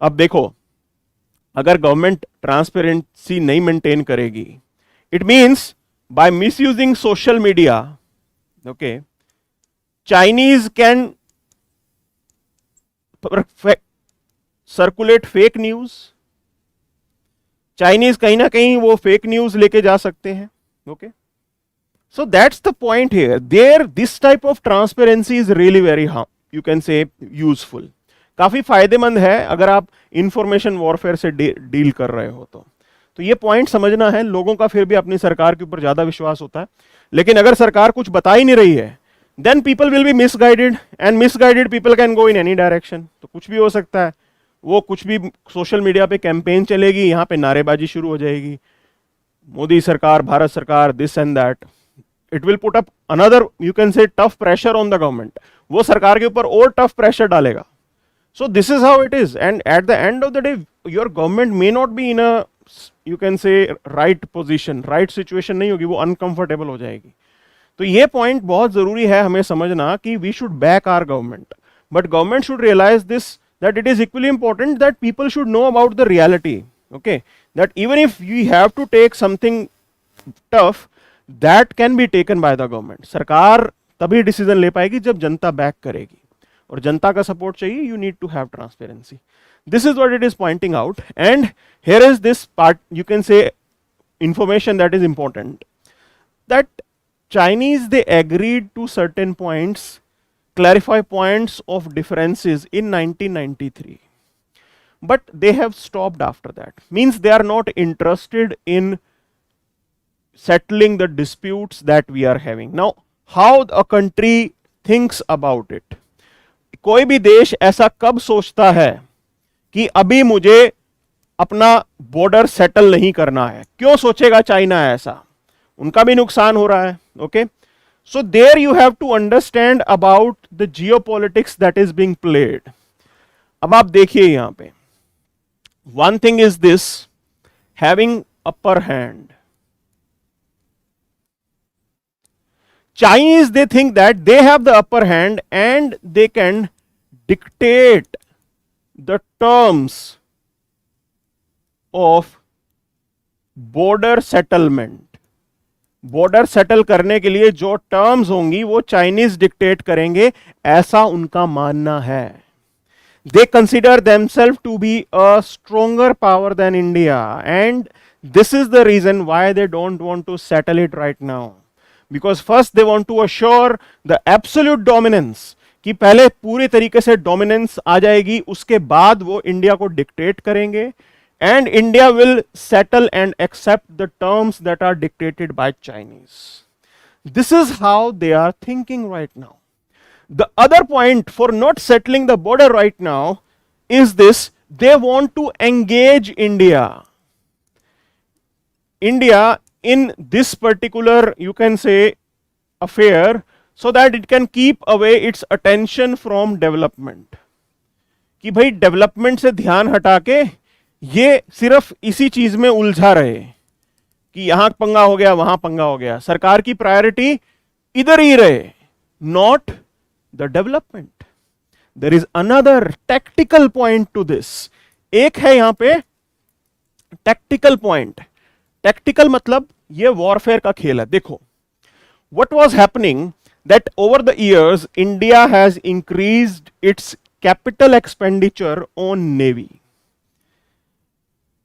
Speaker 1: अब देखो, अगर गवर्नमेंट ट्रांसपेरेंसी नहीं मेंटेन करेगी, it means by misusing social media Okay, Chinese can circulate fake news, Chinese कहीं ना कहीं वो फेक न्यूज लेके जा सकते हैं. Okay, so that's the point here. There this type of transparency is really very you can say useful. काफी फायदेमंद है अगर आप इंफॉर्मेशन वॉरफेयर से डील कर रहे हो तो ये पॉइंट समझना है. लोगों का फिर भी अपनी सरकार के ऊपर ज्यादा विश्वास होता है, लेकिन अगर सरकार कुछ बता ही नहीं रही है, then people will be misguided and misguided people can go in any direction. तो कुछ भी हो सकता है. वो कुछ भी सोशल मीडिया पे कैंपेन चलेगी, यहाँ पे नारेबाजी शुरू हो जाएगी, मोदी सरकार, भारत सरकार, this and that. It will put up another you can से tough pressure on the government. वो सरकार के ऊपर और टफ प्रेशर डालेगा. सो this is how it is. And at the end of the day your government may not be in a you can से राइट पोजिशन, राइट सिचुएशन नहीं होगी, वो अनकंफर्टेबल हो जाएगी. तो ये पॉइंट बहुत जरूरी है हमें समझना कि we should back our government, but government should realise this that it is equally important that people should know about the reality. Okay, that even if we have to take something tough, that can be taken by the government. सरकार तभी डिसीजन ले पाएगी जब जनता बैक करेगी, और जनता का सपोर्ट चाहिए. You need to have transparency. This is what it is pointing out. And here is this part you can say information that is important, that Chinese, they agreed to certain points, clarify points of differences in 1993, but they have stopped after that. Means they are not interested in settling the disputes that we are having now. How a country thinks about it, कोई भी देश ऐसा कब सोचता है कि अभी मुझे अपना बॉर्डर सेटल नहीं करना है? क्यों सोचेगा चाइना ऐसा? उनका भी नुकसान हो रहा है. Okay, so there you have to understand about the geopolitics that is being played. अब आप देखिए यहां पे, one thing is this, having upper hand. Chinese, they think that they have the upper hand and they can dictate the terms of border settlement. Border settle करने के लिए जो टर्म्स होंगी वो चाइनीज डिक्टेट करेंगे, ऐसा उनका मानना है. They consider themselves to be a stronger power than India, and this is the reason why they don't want to settle it right now. Because first they want to assure the absolute dominance, कि पहले पूरी तरीके से डोमिनेंस आ जाएगी, उसके बाद वो इंडिया को डिक्टेट करेंगे. And India will settle and accept the terms that are dictated by Chinese. This is how they are thinking right now. The other point for not settling the border right now is this: they want to engage India in this particular, you can say, affair, so that it can keep away its attention from development. कि भाई डेवलपमेंट से ध्यान हटा के ये सिर्फ इसी चीज में उलझा रहे कि यहां पंगा हो गया, वहां पंगा हो गया. सरकार की प्रायोरिटी इधर ही रहे, not the development. There is another tactical point to this. एक है यहां पे टैक्टिकल पॉइंट. टैक्टिकल मतलब ये वॉरफेयर का खेल है. देखो, what was happening that over the years India has increased its capital expenditure on navy.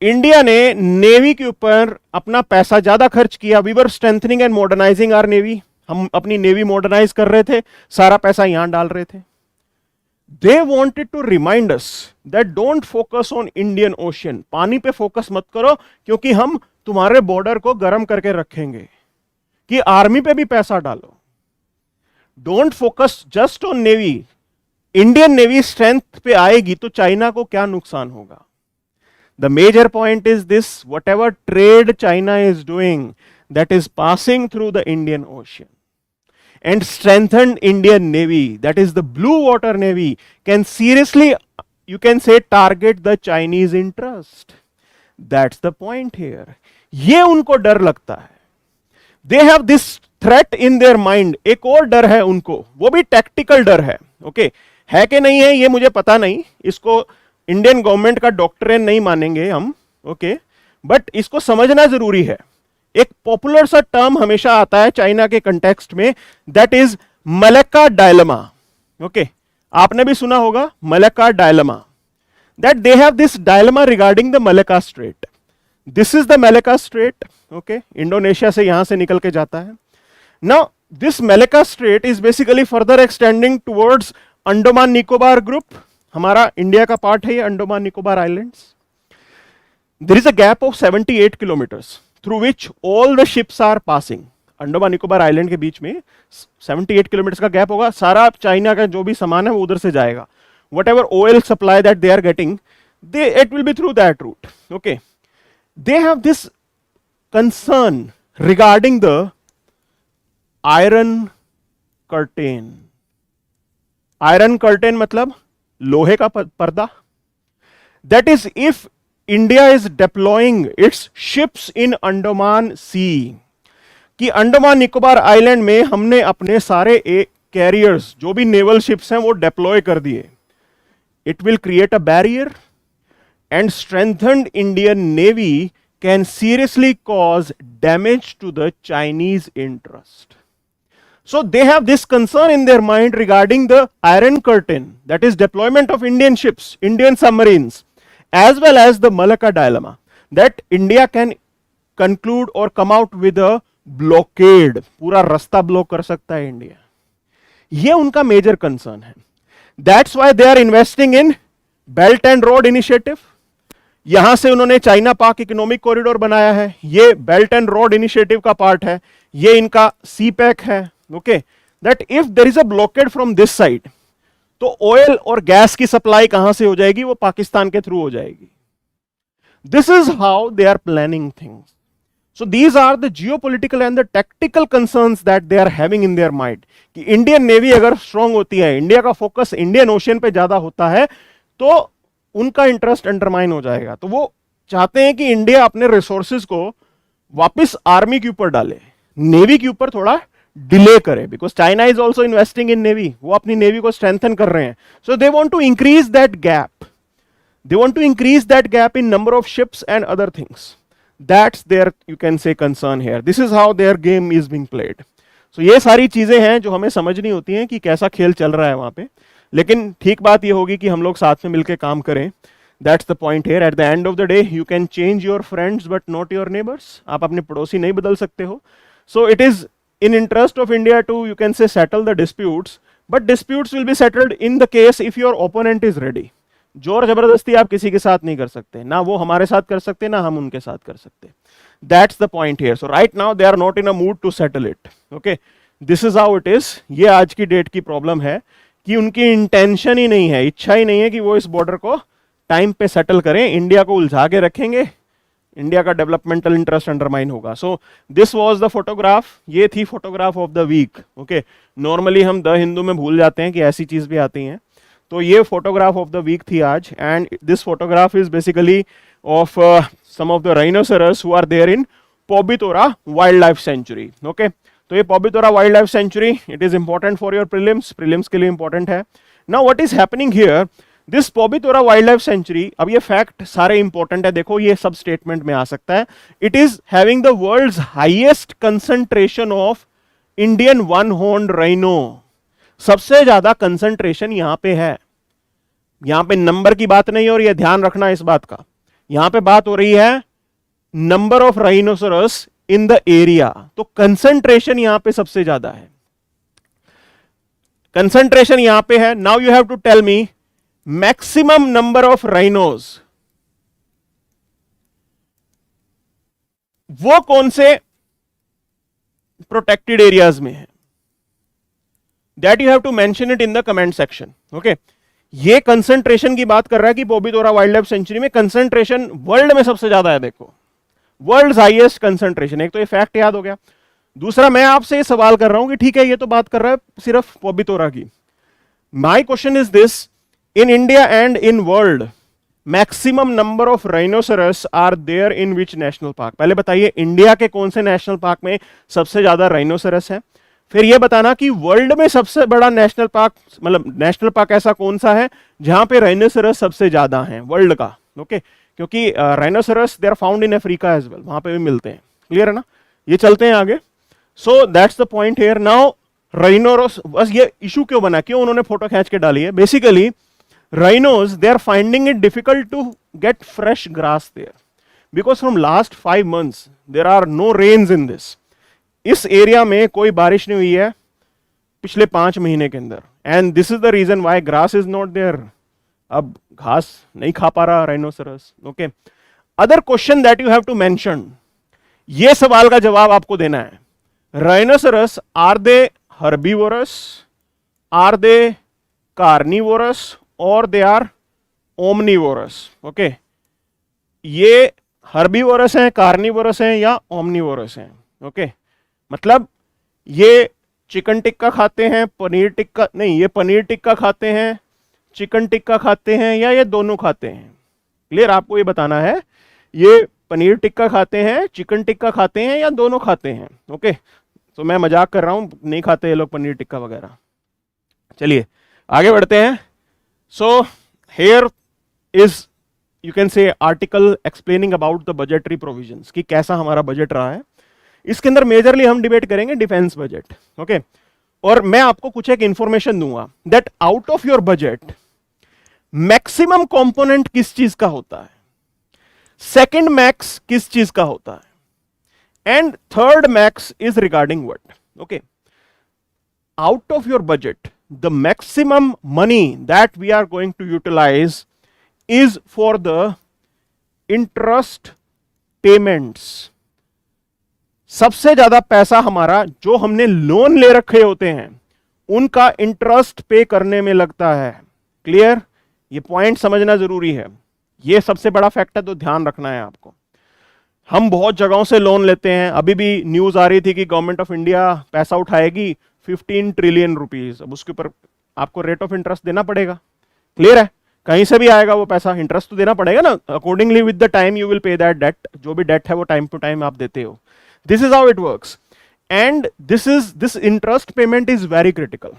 Speaker 1: India ने नेवी के ऊपर अपना पैसा ज्यादा खर्च किया. We were strengthening and modernising our navy. हम अपनी नेवी मॉडर्नाइज कर रहे थे, सारा पैसा यहां डाल रहे थे. They wanted to remind us that don't focus on Indian Ocean. पानी पे फोकस मत करो, क्योंकि हम तुम्हारे बॉर्डर को गर्म करके रखेंगे. कि आर्मी पे भी पैसा डालो. Don't focus just on navy. Indian navy strength पे आएगी तो चाइना को क्या नुकसान होगा? The major point is this: whatever trade China is doing, that is passing through the Indian Ocean, and strengthened Indian Navy, that is the Blue Water Navy, can seriously, you can say, target the Chinese interest. That's the point here. ये उनको डर लगता है. They have this threat in their mind. एक और डर है उनको, वो भी tactical डर है. Okay, है कि नहीं है ये मुझे पता नहीं. इसको इंडियन गवर्नमेंट का डॉक्ट्रिन नहीं मानेंगे हम. ओके, बट इसको समझना जरूरी है एक पॉपुलर सा टर्म हमेशा आता है चाइना के कंटेक्स्ट में, that is Malacca dilemma. Okay, आपने भी सुना होगा Malacca dilemma, that they have this dilemma regarding the Malacca strait. This is the Malacca strait, okay, Indonesia से यहां से निकल के जाता है। Now this Malacca strait is basically further extending towards Andaman Nicobar group, हमारा इंडिया का पार्ट है ये Andaman Nicobar islands. There is a gap of 78 kilometres through which all the ships are passing. Andaman Nicobar island के बीच में 78 किलोमीटर का गैप होगा, सारा चाइना का जो भी सामान है वो उधर से जाएगा। Whatever oil supply that they are getting, they it will be through that route. Okay, they have this concern regarding the iron curtain. Iron curtain मतलब लोहे का पर्दा। That is if India is deploying its ships in Andaman sea, कि अंडमान निकोबार आइलैंड में हमने अपने सारे कैरियर्स जो भी नेवल शिप्स हैं वो डिप्लॉय कर दिए, it will create a barrier and strengthened Indian navy can seriously cause damage to the Chinese interest. So they have this concern in their mind regarding the Iron Curtain, that is deployment of Indian ships, Indian submarines, as well as the Malacca dilemma, that India can conclude or come out with a blockade, पूरा रास्ता ब्लॉक कर सकता है इंडिया। ये उनका मेजर कंसर्न है। That's why they are investing in Belt and Road Initiative। यहां से उन्होंने चाइना पाक इकोनॉमिक कॉरिडोर बनाया है, ये बेल्ट एंड रोड इनिशिएटिव का पार्ट है, ये इनका सी पैक है। Okay, that if there is a blockade from this side, तो ऑयल और गैस की सप्लाई कहां से हो जाएगी, वो पाकिस्तान के थ्रू हो जाएगी। This is how they are planning things. So these are the geopolitical and the tactical concerns that they are having in their mind, कि इंडियन नेवी अगर स्ट्रांग होती है, इंडिया का फोकस इंडियन ओशियन पे ज्यादा होता है, तो उनका इंटरेस्ट अंडरमाइन हो जाएगा। तो वो चाहते हैं कि इंडिया अपने रिसोर्सेज को वापस आर्मी के ऊपर डाले, नेवी के ऊपर थोड़ा डिले करे, because China is also investing in navy, वो अपनी नेवी को स्ट्रेंथन कर रहे हैं। So they want to increase that gap, they want to increase that gap in number of ships and other things. That's there, you can say, concern here. This is how their game is being played. सो ये सारी चीजें हैं जो हमें समझनी होती हैं कि कैसा खेल चल रहा है वहां पे, लेकिन ठीक बात ये होगी कि हम लोग साथ में मिलकर काम करें। That's the point here. At the end of the day you can change your friends but not your neighbours. आप अपने पड़ोसी नहीं बदल सकते हो। So it is in interest of India to, you can say, settle the disputes, but disputes will be settled in the case if your opponent is ready। जोर जबरदस्ती आप किसी के साथ नहीं कर सकते, ना वो हमारे साथ कर सकते, ना हम उनके साथ कर सकते। That's the point here। So right now they are not in a mood to settle it। Okay, this is how it is। ये आज की डेट की प्रॉब्लम है कि उनकी इंटेंशन ही नहीं है, इच्छा ही नहीं है कि वो इस बॉर्डर को टाइम पे सेटल करें। इंडिया को उलझा के रखेंगे, इंडिया का डेवलपमेंटल इंटरेस्ट अंडरमाइन होगा। So this was the photograph, ये थी photograph of the week. Okay, normally हम द हिंदू में भूल जाते हैं कि ऐसी चीज भी आती हैं, तो ये फोटोग्राफ ऑफ द वीक थी आज। And this photograph is basically of some of the rhinoceros who are there in Pobitora wildlife sanctuary. Okay, तो ये Pobitora wildlife sanctuary, it is important for your prelims, prelims के लिए इंपॉर्टेंट है। Now what is happening here, this Pobitora wildlife sanctuary, अब ये फैक्ट सारे इंपॉर्टेंट है, देखो ये सब स्टेटमेंट में आ सकता है। It is having the world's highest concentration of Indian one horned rhino. सबसे ज्यादा कंसंट्रेशन यहां पे है। यहां पे नंबर की बात नहीं हो रही है, ध्यान रखना इस बात का। यहां पे बात हो रही है number of rhinoceros in the area, तो कंसंट्रेशन यहां पे सबसे ज्यादा है, कंसंट्रेशन यहां पे है। Now you have to tell me maximum number of rhinos, वो कौन से प्रोटेक्टेड एरियाज में है, that you have to mention it in the comment section. Okay, ये कंसंट्रेशन की बात कर रहा है कि पोबितोरा वाइल्ड लाइफ सेंचुरी में कंसंट्रेशन वर्ल्ड में सबसे ज्यादा है। देखो, वर्ल्ड हाईएस्ट कंसंट्रेशन, एक तो ये फैक्ट याद हो गया। दूसरा, मैं आपसे ये सवाल कर रहा हूं कि ठीक है, ये तो बात कर रहा है सिर्फ पोबितोरा की। My question is this, in India and in world maximum number of rhinoceros are there in which national park? पहले बताइए इंडिया के कौन से नेशनल पार्क में सबसे ज्यादा राइनोसेरस है, फिर ये बताना कि वर्ल्ड में सबसे बड़ा नेशनल पार्क, मतलब नेशनल पार्क ऐसा कौन सा है जहां पे राइनोसेरस सबसे ज्यादा हैं वर्ल्ड का। ओके, क्योंकि rhinoceros they are found in Africa as well, वहां पे भी मिलते हैं। क्लियर है ना? ये चलते हैं आगे. सो that's the point here. Now rhinos, बस ये इशू क्यों बना, क्यों उन्होंने फोटो खींच के डाली है? Basically rhinos, they are finding it difficult to get fresh grass there because from last 5 months there are no rains in this. इस एरिया में कोई बारिश नहीं हुई है पिछले 5 महीने के अंदर, and this is the reason why grass is not there. अब घास नहीं खा पा रहा rhinoceros. Okay, other question that you have to mention, ये सवाल का जवाब आपको देना है. Rhinoceros, are they herbivorous, are they carnivorous, और दे आर ओमनीवोरस? ओके, ये हर्बीवोरस हैं, कार्निवोरस हैं या ओमनीवोरस हैं? ओके, मतलब ये चिकन टिक्का खाते हैं, पनीर टिक्का नहीं, ये पनीर टिक्का खाते हैं, चिकन टिक्का खाते हैं, या ये दोनों खाते हैं? क्लियर, आपको ये बताना है, ये पनीर टिक्का खाते हैं, चिकन टिक्का खाते हैं, या दोनों खाते हैं? ओके, तो मैं मजाक कर रहा हूं, नहीं खाते ये लोग पनीर टिक्का वगैरह. चलिए आगे बढ़ते हैं. So here is, you can say, article explaining about the budgetary provisions कि कैसा हमारा बजट रहा है. इसके अंदर मेजरली हम डिबेट करेंगे डिफेंस बजट. ओके, और मैं आपको कुछ एक इंफॉर्मेशन दूंगा that out of your budget maximum component किस चीज का होता है, सेकंड मैक्स किस चीज का होता है, and third max is regarding what. Okay, out of your budget, the maximum money that we are going to utilize is for the interest payments. सबसे ज्यादा पैसा हमारा जो हमने लोन ले रखे होते हैं उनका इंटरेस्ट पे करने में लगता है. क्लियर, ये पॉइंट समझना जरूरी है, ये सबसे बड़ा फैक्ट है, तो ध्यान रखना है आपको. हम बहुत जगहों से लोन लेते हैं. अभी भी न्यूज आ रही थी कि गवर्नमेंट ऑफ इंडिया पैसा उठाएगी 15 ट्रिलियन रुपीज. अब उसके ऊपर आपको रेट ऑफ इंटरेस्ट देना पड़ेगा. क्लियर है, कहीं से भी आएगा वो पैसा, इंटरेस्ट तो देना पड़ेगा ना. Accordingly with the time you will pay that debt. जो भी डेट है वो टाइम टू टाइम आप देते हो. This is how it works, and this interest payment is very critical.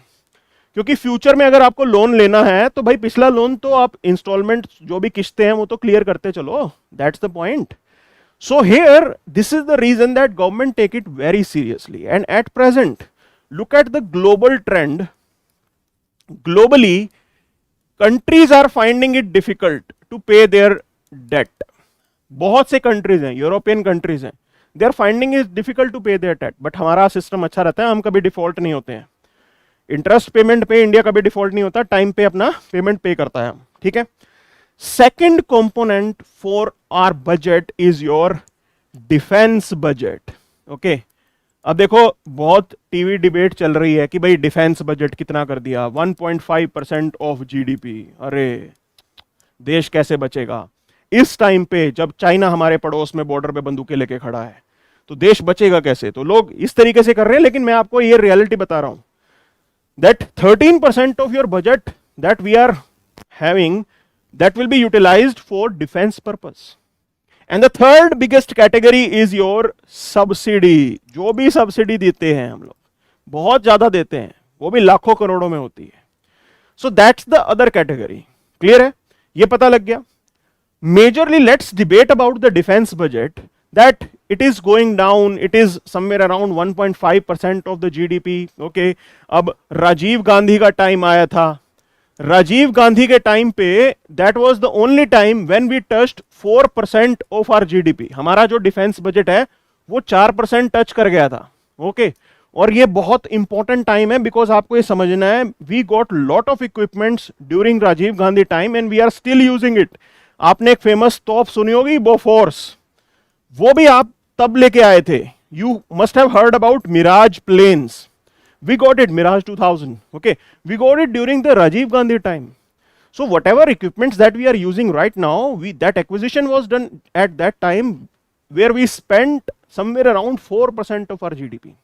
Speaker 1: क्योंकि फ्यूचर में अगर आपको लोन लेना है तो भाई पिछला लोन तो आप इंस्टॉलमेंट जो भी किस्तें हैं वो तो क्लियर करते चलो. That's the point. So here, this is the reason that government take it very seriously. And at present, look at the global trend. Globally, countries are finding it difficult to pay their debt. बहुत से countries हैं, European countries हैं, they are finding it difficult to pay their debt. But हमारा system अच्छा रहता है, हम कभी default नहीं होते हैं. Interest payment पे इंडिया कभी default नहीं होता, time पे अपना payment pay करता है. ठीक है. Second component for our budget is your defense budget. Okay, अब देखो बहुत टीवी डिबेट चल रही है कि भाई डिफेंस बजट कितना कर दिया, 1.5% ऑफ जीडीपी. अरे देश कैसे बचेगा इस टाइम पे जब चाइना हमारे पड़ोस में बॉर्डर पे बंदूकें लेके खड़ा है, तो देश बचेगा कैसे? तो लोग इस तरीके से कर रहे हैं, लेकिन मैं आपको ये रियलिटी बता रहा हूं that 13% of your budget that we are having that will be utilized for defense purpose. And the third biggest category is your subsidy. जो भी सब्सिडी देते हैं हम लोग, बहुत ज्यादा देते हैं, वो भी लाखों करोड़ों में होती है. So that's the other category. Clear है, ये पता लग गया. Majorly let's debate about the defense budget, that it is going down, it is somewhere around 1.5% of the GDP. Okay, अब राजीव गांधी का टाइम आया था, राजीव गांधी के टाइम पे that was the only time when we touched 4% of our GDP. हमारा जो डिफेंस बजट है वो 4% टच कर गया था. ओके, और ये बहुत इंपॉर्टेंट टाइम है, बिकॉज आपको ये समझना है, we got lot of equipments during Rajiv Gandhi time and we are still using it. आपने एक फेमस तोप सुनी होगी बोफोर्स, वो भी आप तब लेके आए थे. You must have heard about Mirage planes. We got it, Mirage 2000. Okay, we got it during the Rajiv Gandhi time. So whatever equipments that we are using right now, that acquisition was done at that time, where we spent somewhere around 4% of our GDP.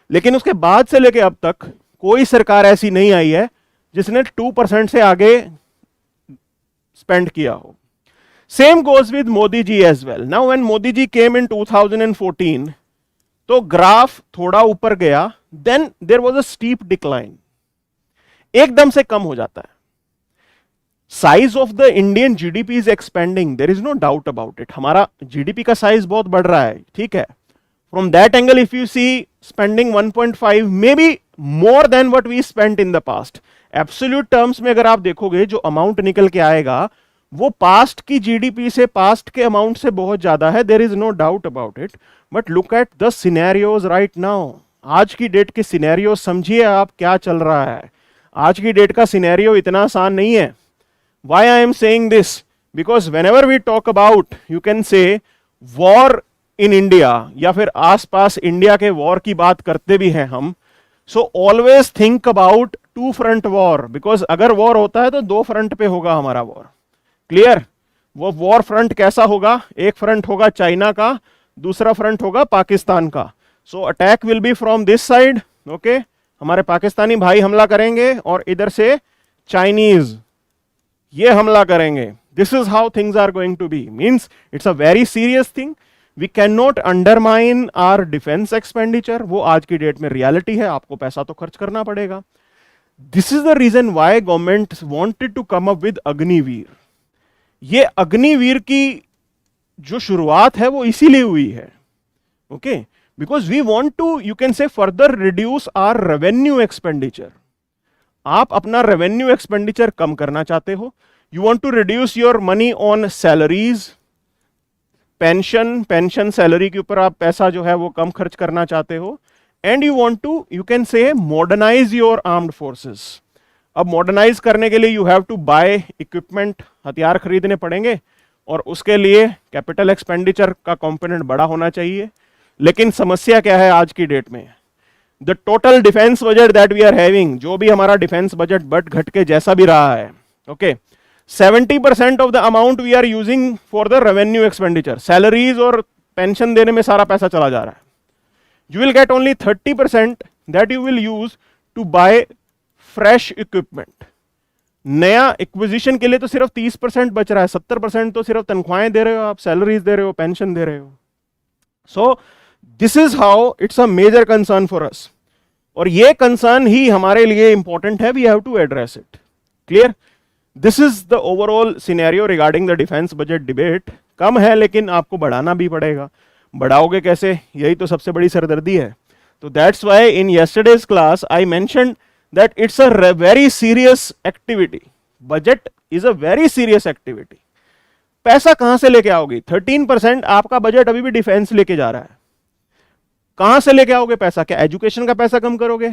Speaker 1: लेकिन उसके बाद से लेके अब तक कोई सरकार ऐसी नहीं आई है जिसने 2% से आगे स्पेंड किया हो. Same goes with Modi ji as well. Now when Modi ji came in 2014, तो ग्राफ थोड़ा ऊपर गया, then there was a steep decline, एकदम से कम हो जाता है. Size of the Indian GDP is expanding, there is no doubt about it. हमारा जीडीपी का साइज बहुत बढ़ रहा है, ठीक है, From that angle, if you see spending 1.5 maybe more than what we spent in the past, absolute terms में अगर आप देखोगे जो अमाउंट निकल के आएगा वो पास्ट की जीडीपी से, पास्ट के अमाउंट से बहुत ज्यादा है, there is no doubt about it. But look at the scenarios right now. आज की डेट के सिनेरियो समझिए आप क्या चल रहा है. आज की डेट का सिनेरियो इतना आसान नहीं है. Why I am saying this? Because whenever we talk about, you can say war in India, या फिर आसपास इंडिया के वॉर की बात करते भी हैं हम, so always think about two front war. बिकॉज अगर वॉर होता है तो दो फ्रंट पे होगा हमारा वॉर. क्लियर? वो वॉर फ्रंट कैसा होगा? एक फ्रंट होगा चाइना का, दूसरा फ्रंट होगा पाकिस्तान का. So attack will be from this side. Okay, हमारे पाकिस्तानी भाई हमला करेंगे और इधर से चाइनीज ये हमला करेंगे. This is how things are going to be. Means it's a very serious thing. We can not undermine our defence expenditure. वो आज की डेट में रियलिटी है, आपको पैसा तो खर्च करना पड़ेगा. This is the reason why government wanted to come up with Agniveer. ये अग्निवीर की जो शुरुआत है वो इसीलिए हुई है. Okay, because we want to, you can say, further reduce our revenue expenditure. आप अपना रेवेन्यू एक्सपेंडिचर कम करना चाहते हो. You want to reduce your money on salaries, pension salary के ऊपर आप पैसा जो है वो कम खर्च करना चाहते हो. And you want to, you can say, modernize your armed forces. अब मॉडर्नाइज करने के लिए you have to buy equipment, हथियार खरीदने पड़ेंगे, और उसके लिए कैपिटल एक्सपेंडिचर का कंपोनेंट बड़ा होना चाहिए. लेकिन समस्या क्या है आज की डेट में? The total defence budget that we are having, जो भी हमारा डिफेंस बजट बढ़ घट के जैसा भी रहा है, okay, 70% of the amount we are using for the revenue expenditure. Salaries और पेंशन देने में सारा पैसा चला जा रहा है. You will get only 30% that you will use to buy fresh equipment. नया एक्विजिशन के लिए तो सिर्फ 30% बच रहा है. 70% तो सिर्फ तनख्वाहें दे रहे हो आप, सैलरीज दे रहे हो, पेंशन दे रहे हो. So this is how it's a major concern for us. और ये कंसर्न ही हमारे लिए इंपॉर्टेंट है. We have to address it. Clear? This is the overall scenario regarding the defence budget debate. कम है लेकिन आपको बढ़ाना भी पड़ेगा. बढ़ाओगे कैसे? यही तो सबसे बड़ी सरदर्दी है. तो that's why in yesterday's class I mentioned that it's a very serious activity. Budget is a very serious activity. पैसा कहां से लेके आओगे? 13% आपका बजट अभी भी डिफेंस लेके जा रहा है. कहां से लेके आओगे पैसा? क्या एजुकेशन का पैसा कम करोगे?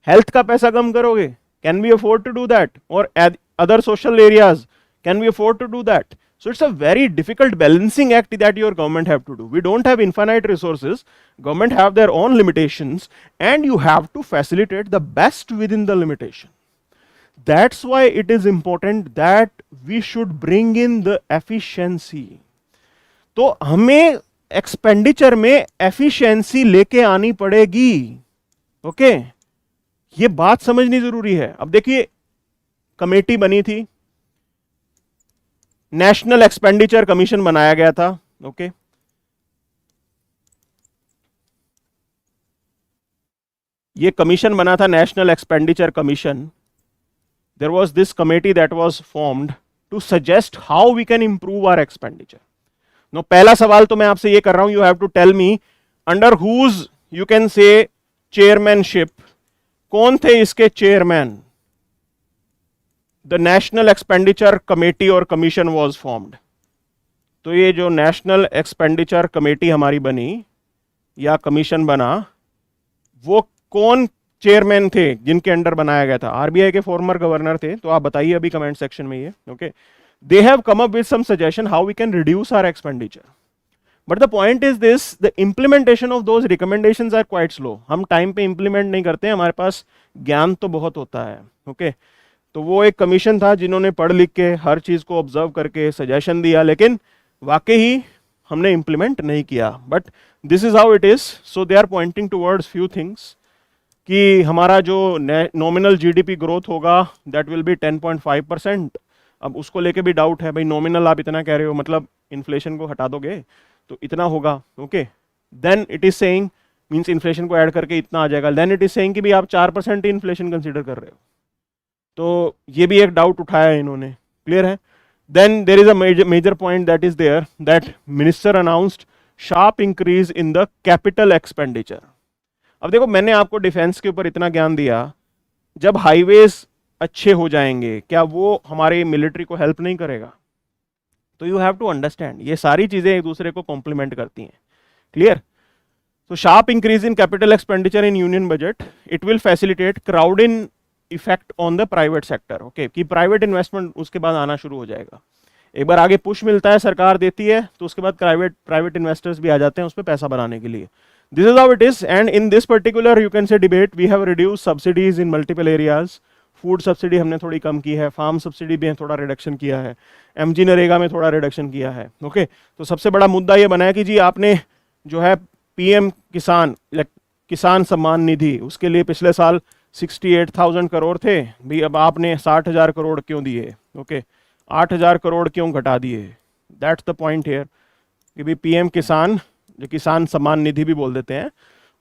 Speaker 1: हेल्थ का पैसा कम करोगे? Can we afford to do that? और other social areas, can we afford to do that? So it's a very difficult balancing act that your government have to do. We don't have infinite resources. Government have their own limitations, and you have to facilitate the best within the limitation. That's why it is important that we should bring in the efficiency. तो हमें एक्सपेंडिचर में एफिशिएंसी लेके आनी पड़ेगी. ओके, ये बात समझनी जरूरी है. अब देखिए, कमेटी बनी थी, नेशनल एक्सपेंडिचर कमीशन बनाया गया था. ओके, ये कमीशन बना था, national expenditure commission. There was this committee that was formed to suggest how we can improve our expenditure. No, पहला सवाल तो मैं आपसे ये कर रहा हूं, you have to tell me under whose, you can say, chairmanship, कौन थे इसके chairman? The national expenditure committee और कमीशन वॉज फॉर्म्ड. तो ये जो नेशनल एक्सपेंडिचर कमेटी हमारी बनी या कमीशन बना, वो कौन चेयरमैन थे जिनके अंडर बनाया गया था? आरबीआई के फॉर्मर गवर्नर थे. तो आप बताइए अभी कमेंट सेक्शन में ये. Okay, they have come up with some suggestion how we can reduce our expenditure. But the point is this, the implementation of those recommendations are quite slow. हम टाइम पे इंप्लीमेंट नहीं करते, हमारे पास ज्ञान तो बहुत होता है. ओके, तो वो एक कमीशन था जिन्होंने पढ़ लिख के हर चीज को ऑब्जर्व करके सजेशन दिया, लेकिन वाकई ही हमने इंप्लीमेंट नहीं किया. But this is how it is. So they are pointing towards few things कि हमारा जो नॉमिनल जीडीपी ग्रोथ होगा दैट विल बी 10.5%. अब उसको लेके भी डाउट है, भाई नॉमिनल आप इतना कह रहे हो, मतलब इन्फ्लेशन को हटा दोगे तो इतना होगा. Okay, then it is saying, means inflation को ऐड करके इतना आ जाएगा. देन इट इज सेइंग कि भी आप 4% इन्फ्लेशन कंसीडर कर रहे हो. तो ये भी एक डाउट उठाया है इन्होंने. क्लियर है? Then there is a major point that is there, that minister announced sharp increase in the capital expenditure. अब देखो मैंने आपको डिफेंस के ऊपर इतना ज्ञान दिया, जब हाईवेज अच्छे हो जाएंगे क्या वो हमारे मिलिट्री को हेल्प नहीं करेगा? तो यू हैव टू अंडरस्टैंड ये सारी चीजें एक दूसरे को कॉम्प्लीमेंट करती हैं। Clear? So sharp increase in capital expenditure in union budget, it will facilitate crowd in effect on the private sector. Okay, कि private investment उसके बाद आना शुरू हो जाएगा। एक बार आगे पुश मिलता है, सरकार देती है, तो उसके बाद प्राइवेट इन्वेस्टर्स भी आ जाते हैं उस पर पैसा बनाने के लिए। This is how it is, and in this particular you can say debate we have reduce subsidies in multiple areas. Food subsidy हमने थोड़ी कम की है, फार्म सब्सिडी भी थोड़ा रिडक्शन किया है, एमजी नरेगा में थोड़ा रिडक्शन किया है। ओके, तो सबसे बड़ा मुद्दा ये बना है कि जी आपने जो है पीएम किसान सम्मान निधि, उसके लिए पिछले साल 68,000 करोड़ थे भी, अब आपने 60,000 करोड़ क्यों दिए? ओके, 8,000 करोड़ क्यों घटा दिए? दैट्स द पॉइंट हियर कि भी पीएम किसान, जो किसान सम्मान निधि भी बोल देते हैं,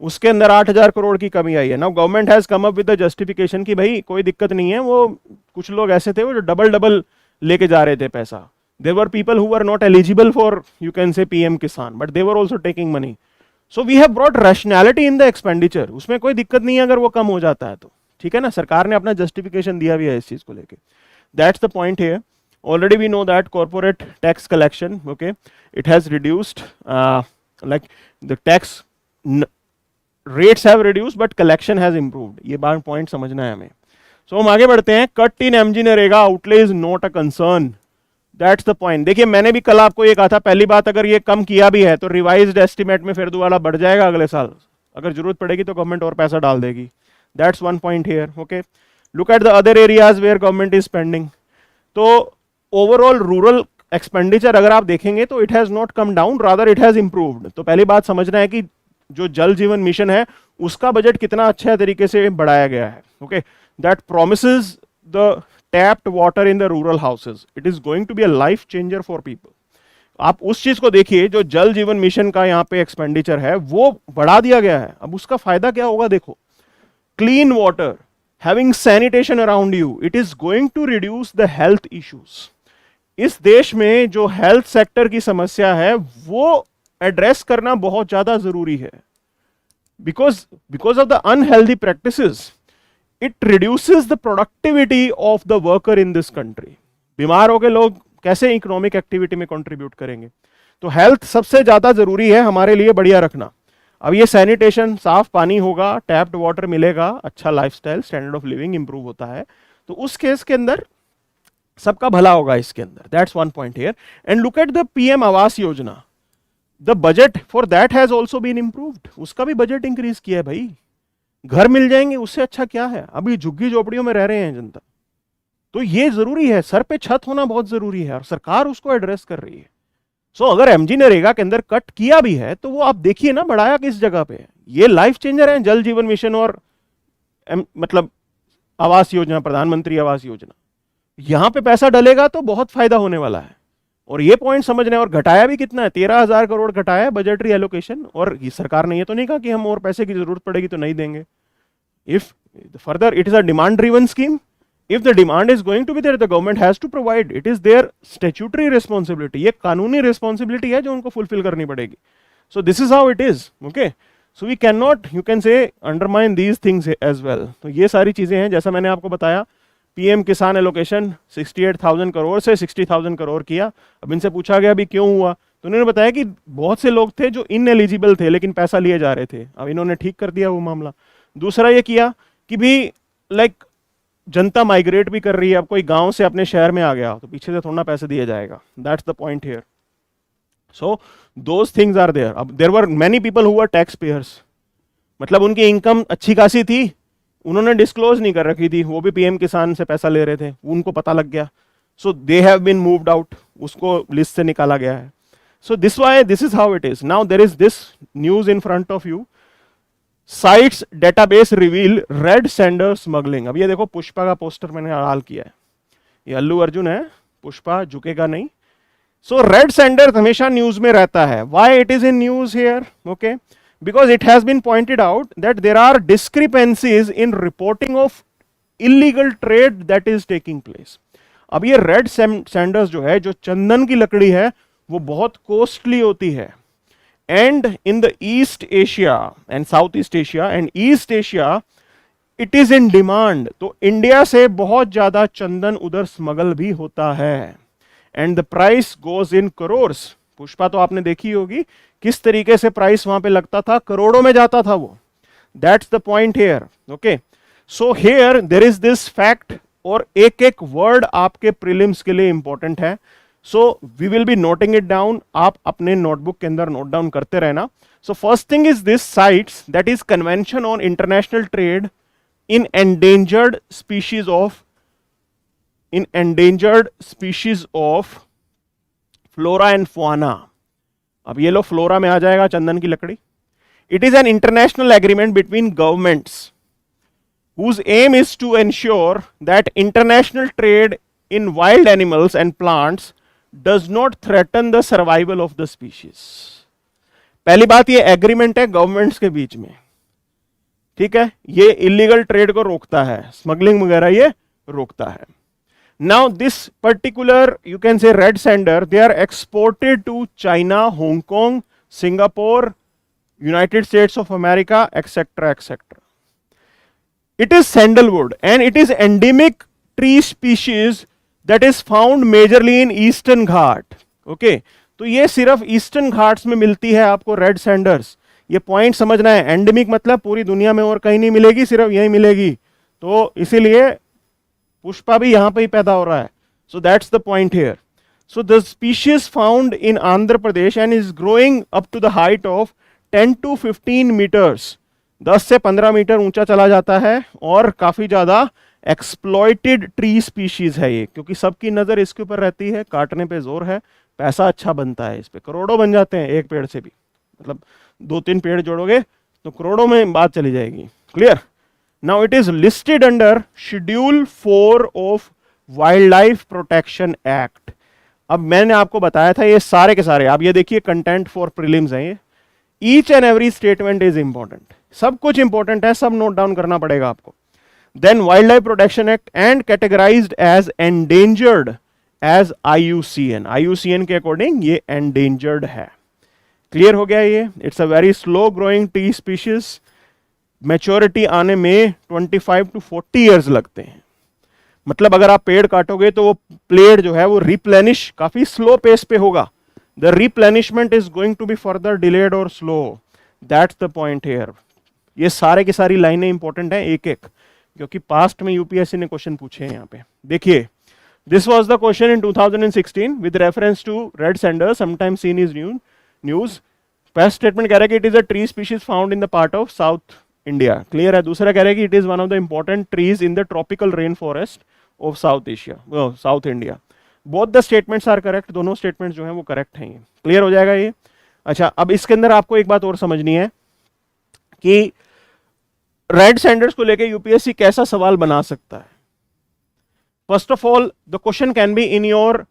Speaker 1: उसके अंदर 8,000 करोड़ की कमी आई है। Now government has come up with the justification कि भाई कोई दिक्कत नहीं है, वो कुछ लोग ऐसे थे वो जो डबल लेके जा रहे थे पैसा। There were people who were not eligible for you can say PM Kisan, but they were also taking money. So we have brought rationality in the expenditure, उसमें कोई दिक्कत नहीं है अगर वो कम हो जाता है तो, ठीक है ना? सरकार ने अपना जस्टिफिकेशन दिया भी है इस चीज को लेके। That's the point here. Already we know that corporate tax collection, okay, it has reduced, like the tax rates have reduced but collection has improved. ये बार पॉइंट समझना है हमें। So हम आगे बढ़ते हैं। Cut in MG NREGA outlay is not a concern, that's the point. देखिए मैंने भी कल आपको ये कहा था, पहली बात अगर ये कम किया भी है तो रिवाइज्ड एस्टिमेट में फिर दोबारा बढ़ जाएगा अगले साल, अगर जरूरत पड़ेगी तो गवर्नमेंट और पैसा डाल देगी। That's one point here. Okay, look at the other areas where government is spending. तो ओवरऑल रूरल एक्सपेंडिचर अगर आप देखेंगे तो it has not come down, rather it has improved. तो पहली बात समझना है कि जो जल जीवन मिशन है उसका बजट कितना अच्छे तरीके से बढ़ाया गया है। Okay, that promises the tapped water in the rural houses, it is going to be a life changer for people. आप उस चीज को देखिए, जो जल जीवन मिशन का यहाँ पे एक्सपेंडिचर है वो बढ़ा दिया गया है। अब उसका फायदा क्या होगा देखो, clean water, having sanitation around you, it is going to reduce the health issues. इस देश में जो हेल्थ सेक्टर की समस्या है वो एड्रेस करना बहुत ज्यादा जरूरी है, because of the unhealthy practices it reduces the productivity of the worker in this country. बीमार हो गए लोग कैसे इकोनॉमिक एक्टिविटी में कंट्रीब्यूट करेंगे? तो हेल्थ सबसे ज्यादा जरूरी है हमारे लिए बढ़िया रखना। अब ये सैनिटेशन, साफ पानी होगा, टैप्ड वाटर मिलेगा, अच्छा lifestyle, standard of living improve होता है, तो उस केस के अंदर सबका भला होगा इसके अंदर। That's one point here. And look at the PM Awas Yojana, the budget for that has also been improved. उसका भी बजट इंक्रीज किया है भाई, घर मिल जाएंगे, उससे अच्छा क्या है? अभी झुग्गी झोपड़ियों में रह रहे हैं जनता, तो ये जरूरी है, सर पे छत होना बहुत जरूरी है और सरकार उसको एड्रेस कर रही है। सो अगर एमजी नरेगा के अंदर कट किया भी है तो वो आप देखिए ना बढ़ाया किस जगह पे है। ये लाइफ चेंजर है, जल जीवन मिशन और मतलब आवास योजना, प्रधानमंत्री आवास योजना, यहां पे पैसा डलेगा तो बहुत फायदा होने वाला है। और ये पॉइंट समझना है। और घटाया भी कितना है, 13,000 करोड़ घटाया है बजटरी एलोकेशन। और सरकार ने ये तो नहीं कहा कि हम और पैसे की जरूरत पड़ेगी तो नहीं देंगे। If further it is a demand driven scheme, if the demand is going to be there, the government has to provide, it is their statutory responsibility, ये कानूनी responsibility है जो उनको fulfill करनी पड़ेगी। So this is how it is, okay? So we cannot, you can say, undermine these things as well। तो ये सारी चीजें हैं, जैसा मैंने आपको बताया, पीएम किसान एलोकेशन 68,000 करोड़ से 60,000 करोड़ किया। अब इनसे पूछा गया भी क्यों हुआ, तो उन्होंने बताया कि बहुत से लोग थे जो इनएलिजिबल थे लेकिन पैसा लिए जा रहे थे। अब इन्होंने ठीक कर दिया वो मामला। दूसरा ये किया कि भी लाइक जनता माइग्रेट भी कर रही है, अब कोई गांव से अपने शहर में आ गया तो पीछे से थोड़ा पैसे दिया जाएगा। That's the point here. So those things are there. अब there were many people who were tax payers, मतलब उनकी इनकम अच्छी खासी थी, उन्होंने डिस्क्लोज नहीं कर रखी थी, वो भी पीएम किसान से पैसा ले रहे थे, उनको पता लग गया। So they have been moved out, उसको लिस्ट से निकाला गया है। So this why this is how it is. Now there is this news in front of you, CITES database reveal red sander smuggling. अब ये देखो पुष्पा का पोस्टर मैंने डाल किया है, ये अल्लू अर्जुन है, पुष्पा झुकेगा नहीं। सो रेड सैंडर हमेशा न्यूज में रहता है। Why it is in news here? Okay, because it has been pointed out that there are discrepancies in reporting of illegal trade that is taking place. अब ये रेड सैंडर्स जो है, जो चंदन की लकड़ी है, वो बहुत कॉस्टली होती है and in the East Asia and Southeast Asia and East Asia it is in demand. तो इंडिया से बहुत ज्यादा चंदन उधर स्मगल भी होता है and the price goes in crores. Pushpa तो आपने देखी होगी किस तरीके से प्राइस वहां पे लगता था, करोड़ों में जाता था वो. That's the point here. Okay, so here there is this fact और एक एक वर्ड आपके प्रीलिम्स के लिए इंपॉर्टेंट है. So we will be noting it down. आप अपने नोटबुक के अंदर नोट डाउन करते रहना. So first thing is this CITES that is convention on international trade in endangered species of flora and fauna. अब ये लो फ्लोरा में आ जाएगा चंदन की लकड़ी. It is an international agreement between governments whose aim is to ensure that international trade in wild animals and plants does not threaten the survival of the species. पहली बात ये एग्रीमेंट है गवर्नमेंट्स के बीच में, ठीक है. ये इलीगल ट्रेड को रोकता है, स्मगलिंग वगैरह ये रोकता है. Now this particular you can say red sander, they are exported to China, Hong Kong, Singapore, United States of America, etcetera etcetera. It is sandalwood and it is endemic tree species that is found majorly in eastern Ghat. Okay, तो ये सिर्फ ईस्टर्न घाट्स में मिलती है आपको रेड सैंडर्स. ये पॉइंट समझना है. एंडेमिक मतलब पूरी दुनिया में और कहीं नहीं मिलेगी, सिर्फ यहीं मिलेगी. तो इसीलिए पुष्पा भी यहां पे ही पैदा हो रहा है. So that's the point here. So the species found in Andhra Pradesh and is growing up to the height of 10 to 15 metres. 10 से 15 मीटर ऊंचा चला जाता है और काफी ज्यादा एक्सप्लॉइटेड ट्री स्पीशीज है ये, क्योंकि सबकी नजर इसके ऊपर रहती है, काटने पे जोर है, पैसा अच्छा बनता है इस पे. करोड़ों बन जाते हैं एक पेड़ से भी, मतलब 2-3 पेड़ जोड़ोगे तो करोड़ों में बात चली जाएगी. Clear. Now it is listed under schedule 4 of wild life protection act. अब मैंने आपको बताया था ये सारे के सारे, आप ये देखिए कंटेंट फॉर प्रीलिम्स हैं ये. Each and every statement is important, सब कुछ इंपॉर्टेंट है, सब नोट डाउन करना पड़ेगा आपको. Then wildlife protection act and categorised as endangered as IUCN. IUCN के अकॉर्डिंग ये एंडेंजर्ड है. क्लियर हो गया ये. It's a very slow growing tree species. Maturity आने में 25 to 40 ईयर्स लगते हैं. मतलब अगर आप पेड़ काटोगे तो वो पेड़ जो है वो रिप्लेनिश काफी स्लो पेस पे होगा. The replenishment is going to be further delayed or slow. That's the point here. ये सारे की सारी लाइनें इंपॉर्टेंट हैं एक एक, क्योंकि पास्ट में यूपीएससी ने क्वेश्चन पूछे हैं यहाँ पे. देखिए, this was the question in 2016 with reference to red sander sometime seen is news. First statement कह रहा है कि it is a tree species found in the part of South India. Clear है. दूसरा कह रहा है कि it is one of the important trees in the tropical rain forest of South Asia, South India. Both the statements are correct. दोनों स्टेटमेंट्स जो हैं वो करेक्ट हैं. ये क्लियर हो जाएगा ये. अच्छा, अब इसके अंदर आपको एक बात और समझनी है कि रेड सैंडर्स को लेके यूपीएससी कैसा सवाल बना सकता है. First of all the question can be in your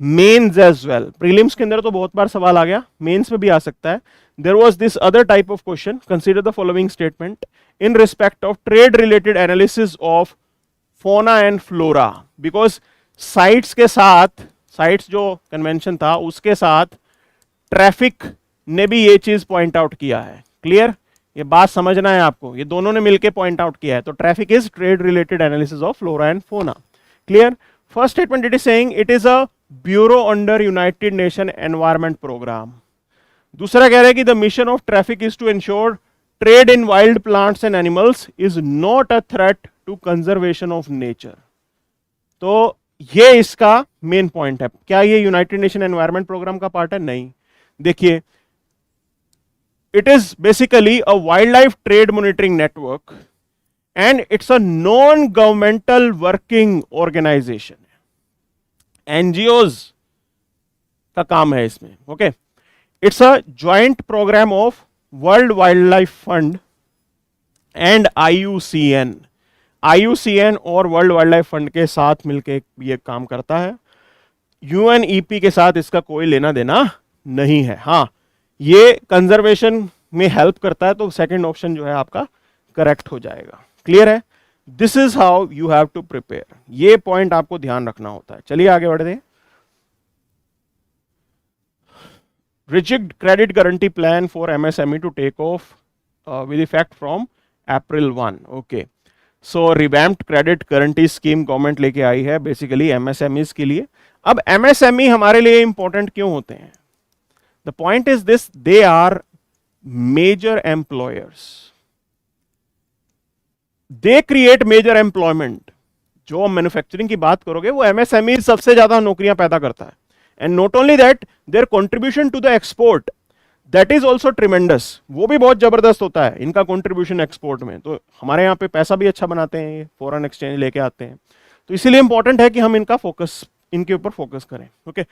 Speaker 1: mains as well. Prelims के अंदर तो बहुत बार सवाल आ गया, मेन्स में भी आ सकता है. There was this other type of question. Consider the following statement in respect of trade related analysis of fauna and flora. Because CITES के साथ, साइट्स जो कन्वेंशन था उसके साथ ट्रैफिक ने भी ये चीज पॉइंट आउट किया है. क्लियर. ये बात समझना है आपको, ये दोनों ने मिलकर पॉइंट आउट किया है. तो TRAFFIC is trade related analysis of flora and fauna. Clear. First statement it is saying it is a bureau under United Nation Environment Programme. दूसरा कह रहा है कि the mission of TRAFFIC is to ensure trade in wild plants and animals is not a threat to conservation of nature. तो ये इसका मेन पॉइंट है. क्या ये यूनाइटेड नेशन एनवायरमेंट प्रोग्राम का पार्ट है? नहीं. देखिए, it is basically a wild life trade monitoring network and it's a non governmental working organisation. NGOs का काम है इसमें. Okay. It's a joint programme of world wild life fund and IUCN. IUCN और वर्ल्ड वाइल्ड लाइफ फंड के साथ मिलकर ये काम करता है. UNEP के साथ इसका कोई लेना देना नहीं है. हाँ, ये कंजर्वेशन में हेल्प करता है, तो सेकंड ऑप्शन जो है आपका करेक्ट हो जाएगा. क्लियर है. This is how you have to prepare. ये पॉइंट आपको ध्यान रखना होता है. चलिए आगे बढ़ते हैं. Rigid credit guarantee plan for MSME to take off with effect from April 1. Okay. So revamped credit guarantee scheme government लेके आई है बेसिकली एमएसएमईज के लिए. अब एमएसएमई हमारे लिए इंपॉर्टेंट क्यों होते हैं? The point is this, they are major employers, they create major employment. जो मैन्युफैक्चरिंग की बात करोगे वो एमएसएमई सबसे ज्यादा नौकरियां पैदा करता है. And not only that, their contribution to the export that is also tremendous. वो भी बहुत जबरदस्त होता है इनका कंट्रीब्यूशन एक्सपोर्ट में. तो हमारे यहाँ पे पैसा भी अच्छा बनाते हैं, ये फॉरेन एक्सचेंज लेके आते हैं. तो इसीलिए इंपॉर्टेंट है कि हम इनका फोकस, इनके ऊपर फोकस करें. Okay,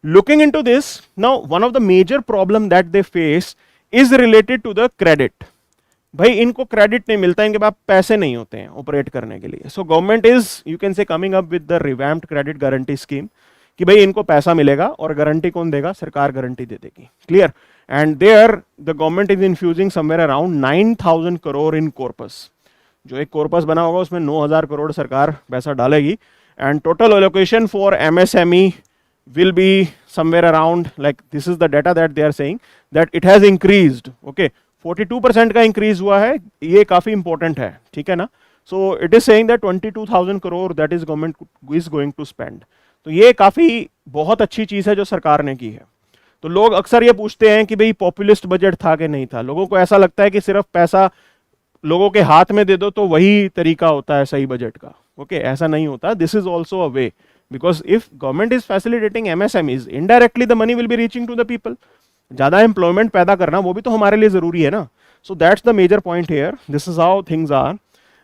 Speaker 1: looking into this now, one of the major problem that they face is related to the credit. भाई इनको क्रेडिट नहीं मिलता, इनके पास पैसे नहीं होते हैं ऑपरेट करने के लिए. So government is, you can से, coming up with the revamped credit guarantee scheme कि भाई इनको पैसा मिलेगा और गारंटी कौन देगा? सरकार गारंटी दे देगी. Clear? And there the government is infusing somewhere around 9,000 crore in corpus. जो एक corpus बना होगा उसमें 9,000 करोड़ सरकार पैसा डालेगी. And total allocation for MSME will be somewhere around, like this is the data that they are saying, that it has increased. Okay, 42% का increase हुआ है. ये काफी important है, ठीक है ना? So it is saying that 22,000 crore that is government is going to spend. तो ये काफी बहुत अच्छी चीज है जो सरकार ने की है. तो लोग अक्सर ये पूछते हैं कि भाई पॉपुलिस्ट बजट था कि नहीं था. लोगों को ऐसा लगता है कि सिर्फ पैसा लोगों के हाथ में दे दो तो वही तरीका होता है सही बजट का. ओके, ऐसा नहीं होता. This is also a way, because if government is facilitating MSMEs, indirectly the money will be reaching to the people. ज्यादा एम्प्लॉयमेंट पैदा करना वो भी तो हमारे लिए जरूरी है ना. So that's the major point here. This is how things are.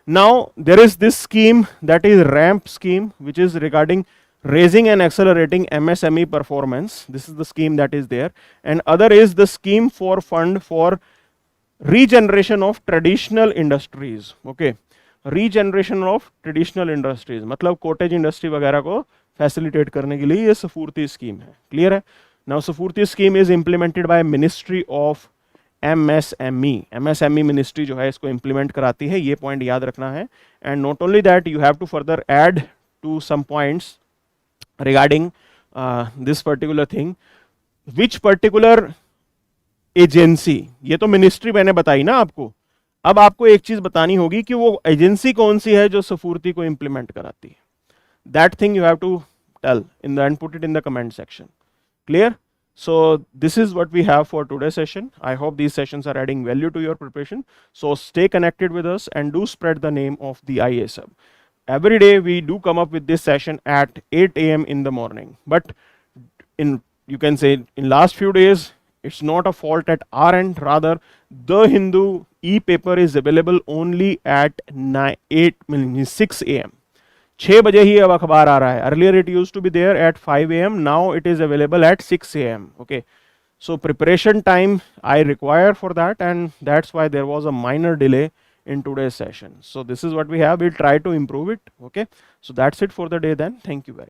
Speaker 1: Now there is this scheme that is RAMP scheme, which is regarding raising and accelerating MSME performance. This is the scheme that is there. And other is the scheme for fund for regeneration of traditional industries. Okay, regeneration of traditional industries मतलब cottage industry वगैरह को facilitate करने के लिए ये सफूर्ती स्कीम है. क्लियर है? Now SFURTI scheme is implemented by Ministry of MSME. MSME ministry जो है इसको implement कराती है. ये पॉइंट याद रखना है. And not only that, you have to further add to some points regarding this particular thing, which particular agency, ये तो मिनिस्ट्री मैंने बताई ना आपको. अब आपको एक चीज बतानी होगी कि वो एजेंसी कौन सी है जो सफूर्ती को इंप्लीमेंट कराती है. That thing you have to tell in the end put it in the comment section. Clear? So this is what we have for today's session. I hope these sessions are adding value to your preparation. So stay connected with us and do spread the name of the IASub. Every day we do come up with this session at 8 a.m. in the morning. But in, you can say, in last few days, it's not a fault at our end. Rather, The Hindu e-paper is available only at 6 a.m. 6 बजे ही अब अखबार आ रहा है. Earlier it used to be there at 5 a.m. Now it is available at 6 a.m. Okay. So preparation time I require for that, and that's why there was a minor delay in today's session. So this is what we have. We'll try to improve it. Okay. So that's it for the day then. Thank you very much.